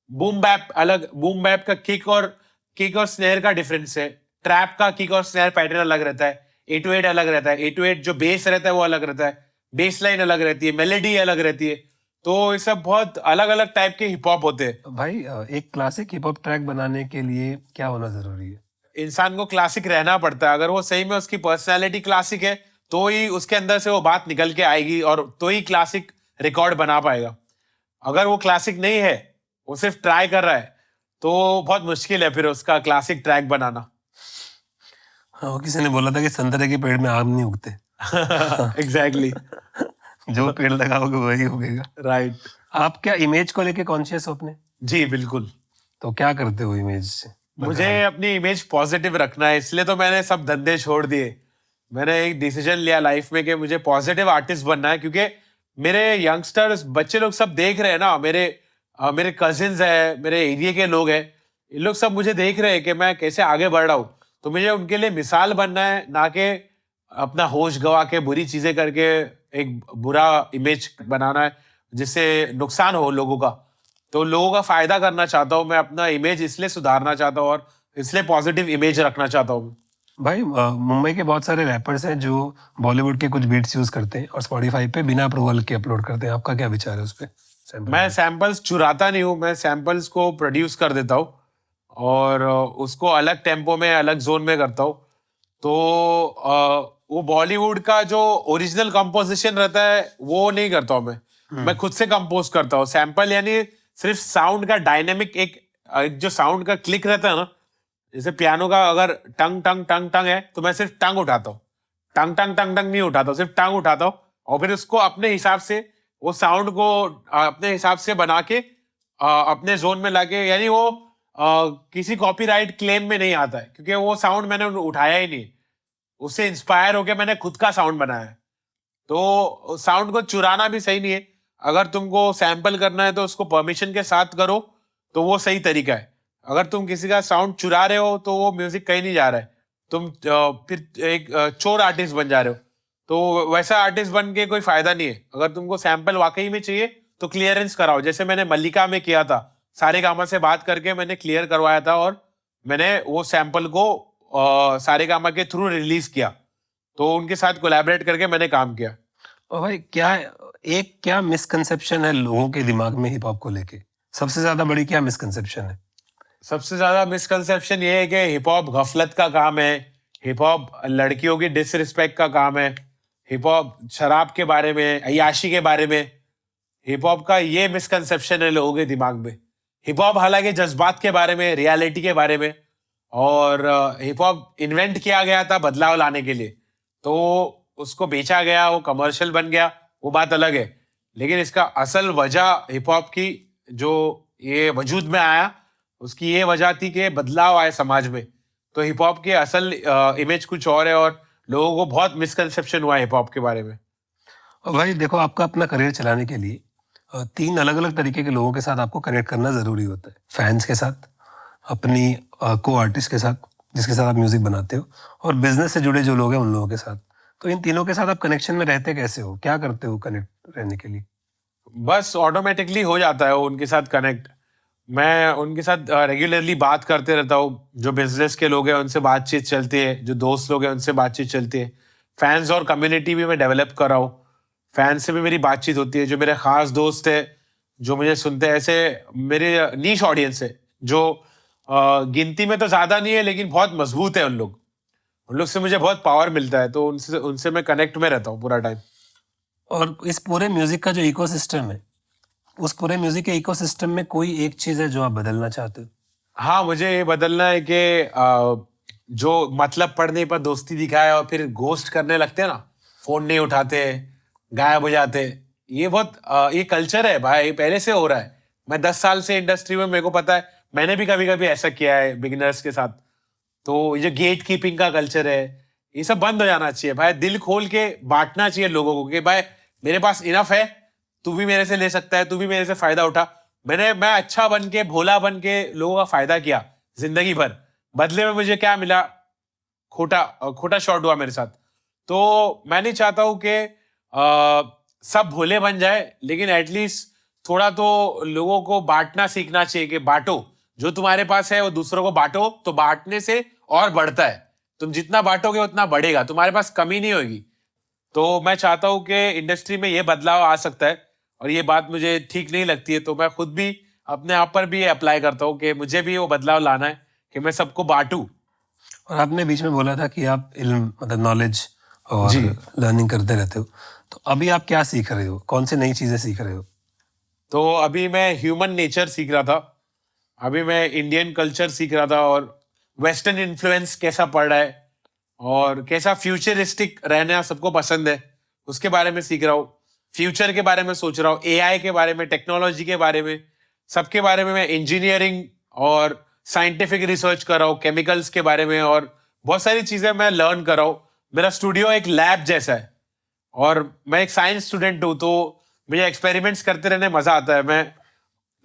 बूम बैप का किक और स्नेयर का डिफरेंस है। ट्रैप का किक और स्नेयर पैटर्न अलग रहता है, 808 अलग रहता है, 808 जो बेस रहता है वो अलग रहता है, बेस लाइन अलग रहती है, मेलेडी अलग रहती है। तो ये सब बहुत अलग अलग टाइप के हिप हॉप होते हैं। भाई एक क्लासिक हिप हॉप ट्रैक बनाने के लिए क्या होना जरूरी है? इंसान को क्लासिक रहना पड़ता है। अगर वो सही में उसकी पर्सनैलिटी क्लासिक है तो ही उसके अंदर से वो बात निकल के आएगी और तो ही क्लासिक रिकॉर्ड बना पाएगा। अगर वो क्लासिक नहीं है, वो सिर्फ ट्राई कर रहा है, तो बहुत मुश्किल है फिर उसका क्लासिक ट्रैक बनाना। हाँ, वो किसी ने बोला था कि संतरे के पेड़ में आम नहीं उगते। एग्जैक्टली। जो पेड़ लगाओगे वही उगेगा। राइट। आप क्या इमेज को लेके कॉन्शियस हो अपने? जी बिल्कुल। तो क्या करते हो इमेज से? मुझे अपनी इमेज पॉजिटिव रखना है, इसलिए तो मैंने सब धंधे छोड़ दिए। मैंने एक डिसीजन लिया लाइफ में कि मुझे पॉजिटिव आर्टिस्ट बनना है, क्योंकि मेरे यंगस्टर्स बच्चे लोग सब देख रहे हैं ना, मेरे कजिन्स है, मेरे एरिया के लोग हैं, इन लोग सब मुझे देख रहे हैं कि मैं कैसे आगे बढ़ रहा हूँ। तो मुझे उनके लिए मिसाल बनना है, ना कि अपना होश गवा के बुरी चीजें करके एक बुरा इमेज बनाना है जिससे नुकसान हो लोगों का। तो लोगों का फायदा करना चाहता हूँ मैं, अपना इमेज इसलिए सुधारना चाहता हूँ और इसलिए पॉजिटिव इमेज रखना चाहता हूँ। भाई मुंबई के बहुत सारे रैपर्स हैं जो बॉलीवुड के कुछ बीट्स यूज करते हैं और स्पॉटिफाई पे बिना अप्रूवल के अपलोड करते हैं। आपका क्या विचार है उस पे? मैं सैंपल्स चुराता नहीं हूँ, मैं सैंपल्स को प्रोड्यूस कर देता हूँ और उसको अलग टेम्पो में अलग जोन में करता हूँ। तो वो बॉलीवुड का जो ओरिजिनल कंपोजिशन रहता है वो नहीं करता हूँ मैं खुद से कंपोज करता हूँ। सैंपल यानी सिर्फ साउंड का डायनेमिक एक जो साउंड का क्लिक रहता है ना, जैसे पियानो का अगर टंग टंग टंग टंग है तो मैं सिर्फ टंग उठाता हूँ, टंग टंग टंग टंग नहीं उठाता हूँ, सिर्फ टंग उठाता हूँ और फिर उसको अपने हिसाब से वो साउंड को अपने हिसाब से बना के अपने जोन में लाके, यानी वो किसी कॉपीराइट क्लेम में नहीं आता है क्योंकि वो साउंड मैंने उठाया ही नहीं, उससे इंस्पायर होके मैंने खुद का साउंड बनाया है। तो साउंड को चुराना भी सही नहीं है। अगर तुमको सैंपल करना है तो उसको परमिशन के साथ करो, तो वो सही तरीका है। अगर तुम किसी का साउंड चुरा रहे हो तो वो म्यूजिक कहीं नहीं जा रहा है, तुम फिर एक चोर आर्टिस्ट बन जा रहे हो। तो वैसा आर्टिस्ट बन के कोई फायदा नहीं है। अगर तुमको सैंपल वाकई में चाहिए तो क्लियरेंस कराओ, जैसे मैंने मल्लिका में किया था। सारेगामा से बात करके मैंने क्लियर करवाया था और मैंने वो सैंपल को सारेगामा के थ्रू रिलीज किया, तो उनके साथ कोलैबोरेट करके मैंने काम किया। और भाई क्या मिसकंसेप्शन है लोगों के दिमाग में हिप हॉप को लेके? सबसे ज्यादा बड़ी क्या मिसकंसेप्शन है? सबसे ज्यादा मिसकंसेप्शन ये है कि हिप हॉप गफलत का काम है, हिप हॉप लड़कियों की डिसरिस्पेक्ट का काम है, हिप हॉप शराब के बारे में, अय्याशी के बारे में। हिप हॉप का ये मिसकंसेप्शन है लोगों के दिमाग में। हिप हॉप हालांकि जज्बात के बारे में, रियलिटी के बारे में, और हिप हॉप इन्वेंट किया गया था बदलाव लाने के लिए, तो उसको बेचा गया, वो कमर्शियल बन गया, वो बात अलग है। लेकिन इसका असल वजह हिप हॉप की जो ये वजूद में आया, उसकी ये वजह थी कि बदलाव आए समाज में। तो हिप हॉप के असल इमेज कुछ और है और लोगों को बहुत मिसकंसेप्शन हुआ हिप हॉप के बारे में। और भाई देखो, आपका अपना करियर चलाने के लिए 3 अलग अलग तरीके के लोगों के साथ आपको कनेक्ट करना जरूरी होता है। फैंस के साथ, अपनी को आर्टिस्ट के साथ जिसके साथ आप म्यूजिक बनाते हो, और बिजनेस से जुड़े जो लोग हैं उन लोगों के साथ। तो इन तीनों के साथ आप कनेक्शन में रहते कैसे हो? क्या करते हो कनेक्ट रहने के लिए? बस ऑटोमेटिकली हो जाता है उनके साथ कनेक्ट। मैं उनके साथ रेगुलरली बात करते रहता हूँ। जो बिजनेस के लोग हैं उनसे बातचीत चलती है, जो दोस्त लोग हैं उनसे बातचीत चलती है। फैंस और कम्युनिटी भी मैं डेवलप कर रहा हूँ, फैंस से भी मेरी बातचीत होती है। जो मेरे खास दोस्त है जो मुझे सुनते हैं, ऐसे मेरे नीश ऑडियंस है जो गिनती में तो ज्यादा नहीं है लेकिन बहुत मजबूत है। उन लोग से मुझे बहुत पावर मिलता है, तो उनसे उनसे मैं कनेक्ट में रहता हूँ पूरा टाइम। और इस पूरे म्यूजिक का जो इकोसिस्टम है, उस पूरे म्यूजिक के इकोसिस्टम में कोई एक चीज है जो आप बदलना चाहते हो? हाँ, मुझे ये बदलना है कि जो मतलब पड़ने पर दोस्ती दिखाए और फिर घोस्ट करने लगते हैं ना, फोन नहीं उठाते, गायब हो जाते, ये बहुत ये कल्चर है भाई, पहले से हो रहा है। मैं 10 साल से इंडस्ट्री में, मेरे को पता है, मैंने भी कभी कभी ऐसा किया है बिगिनर्स के साथ। तो ये जो गेट कीपिंग का कल्चर है, ये सब बंद हो जाना चाहिए भाई। दिल खोल के बांटना चाहिए लोगों को कि भाई मेरे पास इनफ है, तू भी मेरे से ले सकता है, तू भी मेरे से फायदा उठा। मैं अच्छा बन के, भोला बन के लोगों का फायदा किया जिंदगी भर, बदले में मुझे क्या मिला? खोटा खोटा शॉट हुआ मेरे साथ। तो मैं नहीं चाहता हूं कि सब भोले बन जाए, लेकिन एटलीस्ट थोड़ा तो लोगों को बांटना सीखना चाहिए कि बांटो, जो तुम्हारे पास है वो दूसरों को बांटो, तो बांटने से और बढ़ता है। तुम जितना बांटोगे उतना बढ़ेगा, तुम्हारे पास कमी नहीं होगी। तो मैं चाहता हूँ कि इंडस्ट्री में ये बदलाव आ सकता है, और ये बात मुझे ठीक नहीं लगती है, तो मैं खुद भी अपने आप पर भी अप्लाई करता हूँ कि मुझे भी वो बदलाव लाना है कि मैं सबको बांटूं। और आपने बीच में बोला था कि आप इल्म मतलब नॉलेज और जी। लर्निंग करते रहते हो, तो अभी आप क्या सीख रहे हो, कौन सी नई चीजें सीख रहे हो? तो अभी मैं ह्यूमन नेचर सीख रहा था, अभी मैं इंडियन कल्चर सीख रहा था, और वेस्टर्न इन्फ्लुएंस कैसा पड़ रहा है और कैसा फ्यूचरिस्टिक रहना सबको पसंद है, उसके बारे में सीख रहा हूँ। फ्यूचर के बारे में सोच रहा हूँ, एआई के बारे में, टेक्नोलॉजी के बारे में, सबके बारे में। मैं इंजीनियरिंग और साइंटिफिक रिसर्च कर रहा हूँ, केमिकल्स के बारे में, और बहुत सारी चीजें मैं लर्न कर रहा हूँ। मेरा स्टूडियो एक लैब जैसा है, और मैं एक साइंस स्टूडेंट हूँ, तो मुझे एक्सपेरिमेंट्स करते रहने मजा आता है। मैं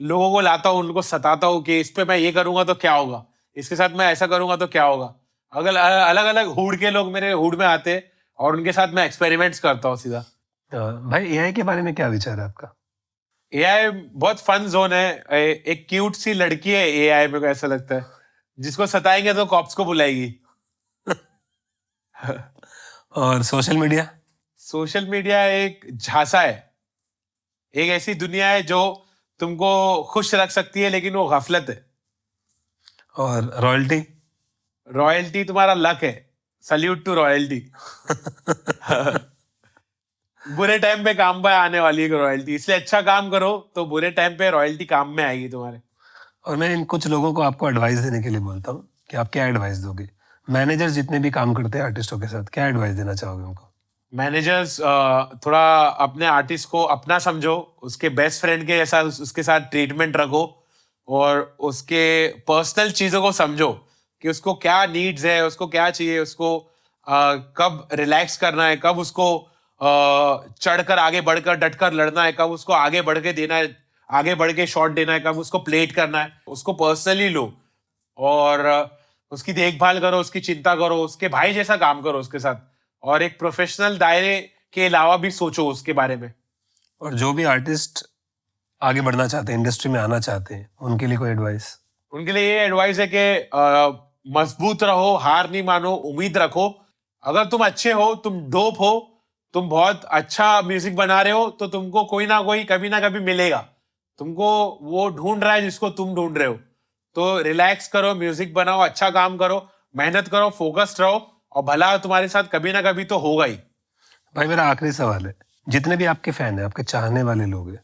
लोगों को लाता हूँ, उनको सताता हूँ कि इस पे मैं ये करूंगा तो क्या होगा, इसके साथ मैं ऐसा करूंगा तो क्या होगा। अगर अलग अलग हुड के लोग मेरे हुड में आते हैं, और उनके साथ मैं एक्सपेरिमेंट्स करता हूँ सीधा। भाई एआई के बारे में क्या विचार है आपका? एआई बहुत फन जोन है। एक क्यूट सी लड़की है एआई, मेरे को ऐसा लगता है, जिसको सताएंगे तो कॉप्स को बुलाएगी। और सोशल मीडिया? सोशल मीडिया एक झांसा है, एक ऐसी दुनिया है जो तुमको खुश रख सकती है, लेकिन वो गफलत है। और रॉयल्टी? रॉयल्टी तुम्हारा लक है। Salute to royalty. बुरे टाइम पे काम पे आने वाली है रॉयल्टी, इसलिए अच्छा काम करो तो बुरे टाइम पे रॉयल्टी काम में आएगी तुम्हारे। और मैं इन कुछ लोगों को आपको एडवाइस देने के लिए बोलता हूँ कि आप क्या एडवाइस दोगे? मैनेजर्स जितने भी काम करते हैं आर्टिस्टों के साथ, क्या एडवाइस देना चाहोगे उनको? मैनेजर्स थोड़ा अपने आर्टिस्ट को अपना समझो, उसके बेस्ट फ्रेंड के जैसा उसके साथ ट्रीटमेंट रखो, और उसके पर्सनल चीजों को समझो कि उसको क्या नीड्स है, उसको क्या चाहिए, उसको कब रिलैक्स करना है, कब उसको चढ़कर आगे बढ़कर डटकर लड़ना है, कब उसको आगे बढ़ के देना है, आगे बढ़ के शॉट देना है, कब उसको प्लेट करना है। उसको पर्सनली लो, और उसकी देखभाल करो, उसकी चिंता करो, उसके भाई जैसा काम करो उसके साथ, और एक प्रोफेशनल दायरे के अलावा भी सोचो उसके बारे में। और जो भी आर्टिस्ट आगे बढ़ना चाहते हैं, इंडस्ट्री में आना चाहते हैं, उनके लिए कोई एडवाइस? उनके लिए ये एडवाइस है कि मजबूत रहो, हार नहीं मानो, उम्मीद रखो। अगर तुम अच्छे हो, तुम डोप हो, तुम बहुत अच्छा म्यूजिक बना रहे हो, तो तुमको कोई ना कभी मिलेगा। तुमको वो ढूंढ रहा है जिसको तुम ढूंढ रहे हो। तो रिलैक्स करो, म्यूजिक बनाओ, अच्छा काम करो, मेहनत करो, फोकस्ड रहो, और भला तुम्हारे साथ कभी ना कभी तो होगा ही। भाई मेरा आखिरी सवाल है, जितने भी आपके फैन हैं, आपके चाहने वाले लोग हैं,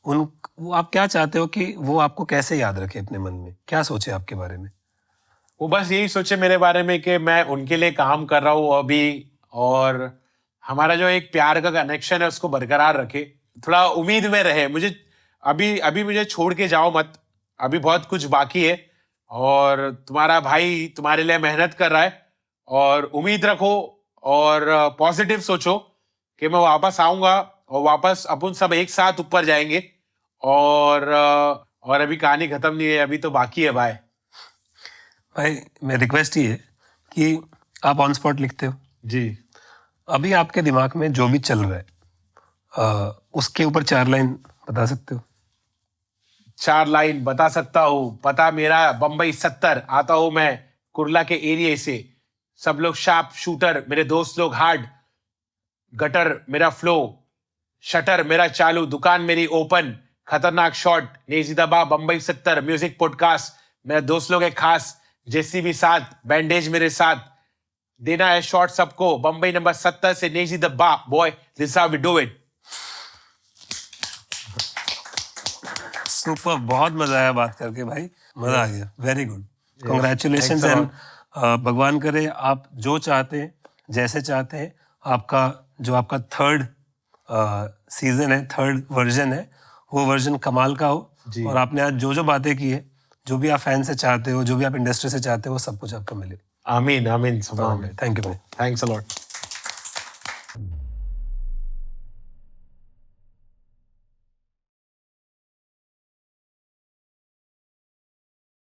वो आप क्या चाहते हो कि वो आपको कैसे याद रखे अपने मन में? क्या सोचे आपके बारे में? वो बस यही सोचे मेरे बारे में कि मैं उनके लिए काम कर रहा हूँ अभी, और हमारा जो एक प्यार का कनेक्शन है उसको बरकरार रखे, थोड़ा उम्मीद में रहे। मुझे अभी अभी मुझे छोड़ के जाओ मत, अभी बहुत कुछ बाकी है, और तुम्हारा भाई तुम्हारे लिए मेहनत कर रहा है, और उम्मीद रखो, और पॉजिटिव सोचो कि मैं वापस आऊंगा, और वापस अपन सब एक साथ ऊपर जाएंगे। और अभी कहानी खत्म नहीं है, अभी तो बाकी है भाई। भाई मैं रिक्वेस्ट ये है कि आप ऑन स्पॉट लिखते हो जी। अभी आपके दिमाग में जो भी चल रहा है, उसके ऊपर 4 लाइन बता सकते हो? 4 लाइन बता सकता हूँ। पता मेरा बम्बई 70, आता हूँ मैं कुर्ला के एरिया से। सब लोग शार्प शूटर, मेरे दोस्त लोग हार्ड। गटर मेरा फ्लो, शटर मेरा चालू, दुकान मेरी ओपन। खतरनाक शॉट, नेजीदबा बम्बई 70 म्यूजिक पॉडकास्ट। मेरे दोस्त लोग है खास, जेसीबी साथ, बैंडेज मेरे साथ। देना है शॉट सबको, बम्बई नंबर 70 से नेजीदबा boy, this how we do it. Super, बहुत मजा आया बात करके भाई, मजा आ गया। Very good, congratulation. एंड भगवान करे आप जो चाहते हैं, जैसे चाहते हैं, आपका थर्ड सीजन है, थर्ड वर्जन है, वो वर्जन कमाल का हो। और आपने आज जो जो बातें की है, जो भी आप फैन से चाहते हो, जो भी आप इंडस्ट्री से चाहते हो, वो सब कुछ आपको मिले। आमीन आमीन। Thank you. Thanks a lot.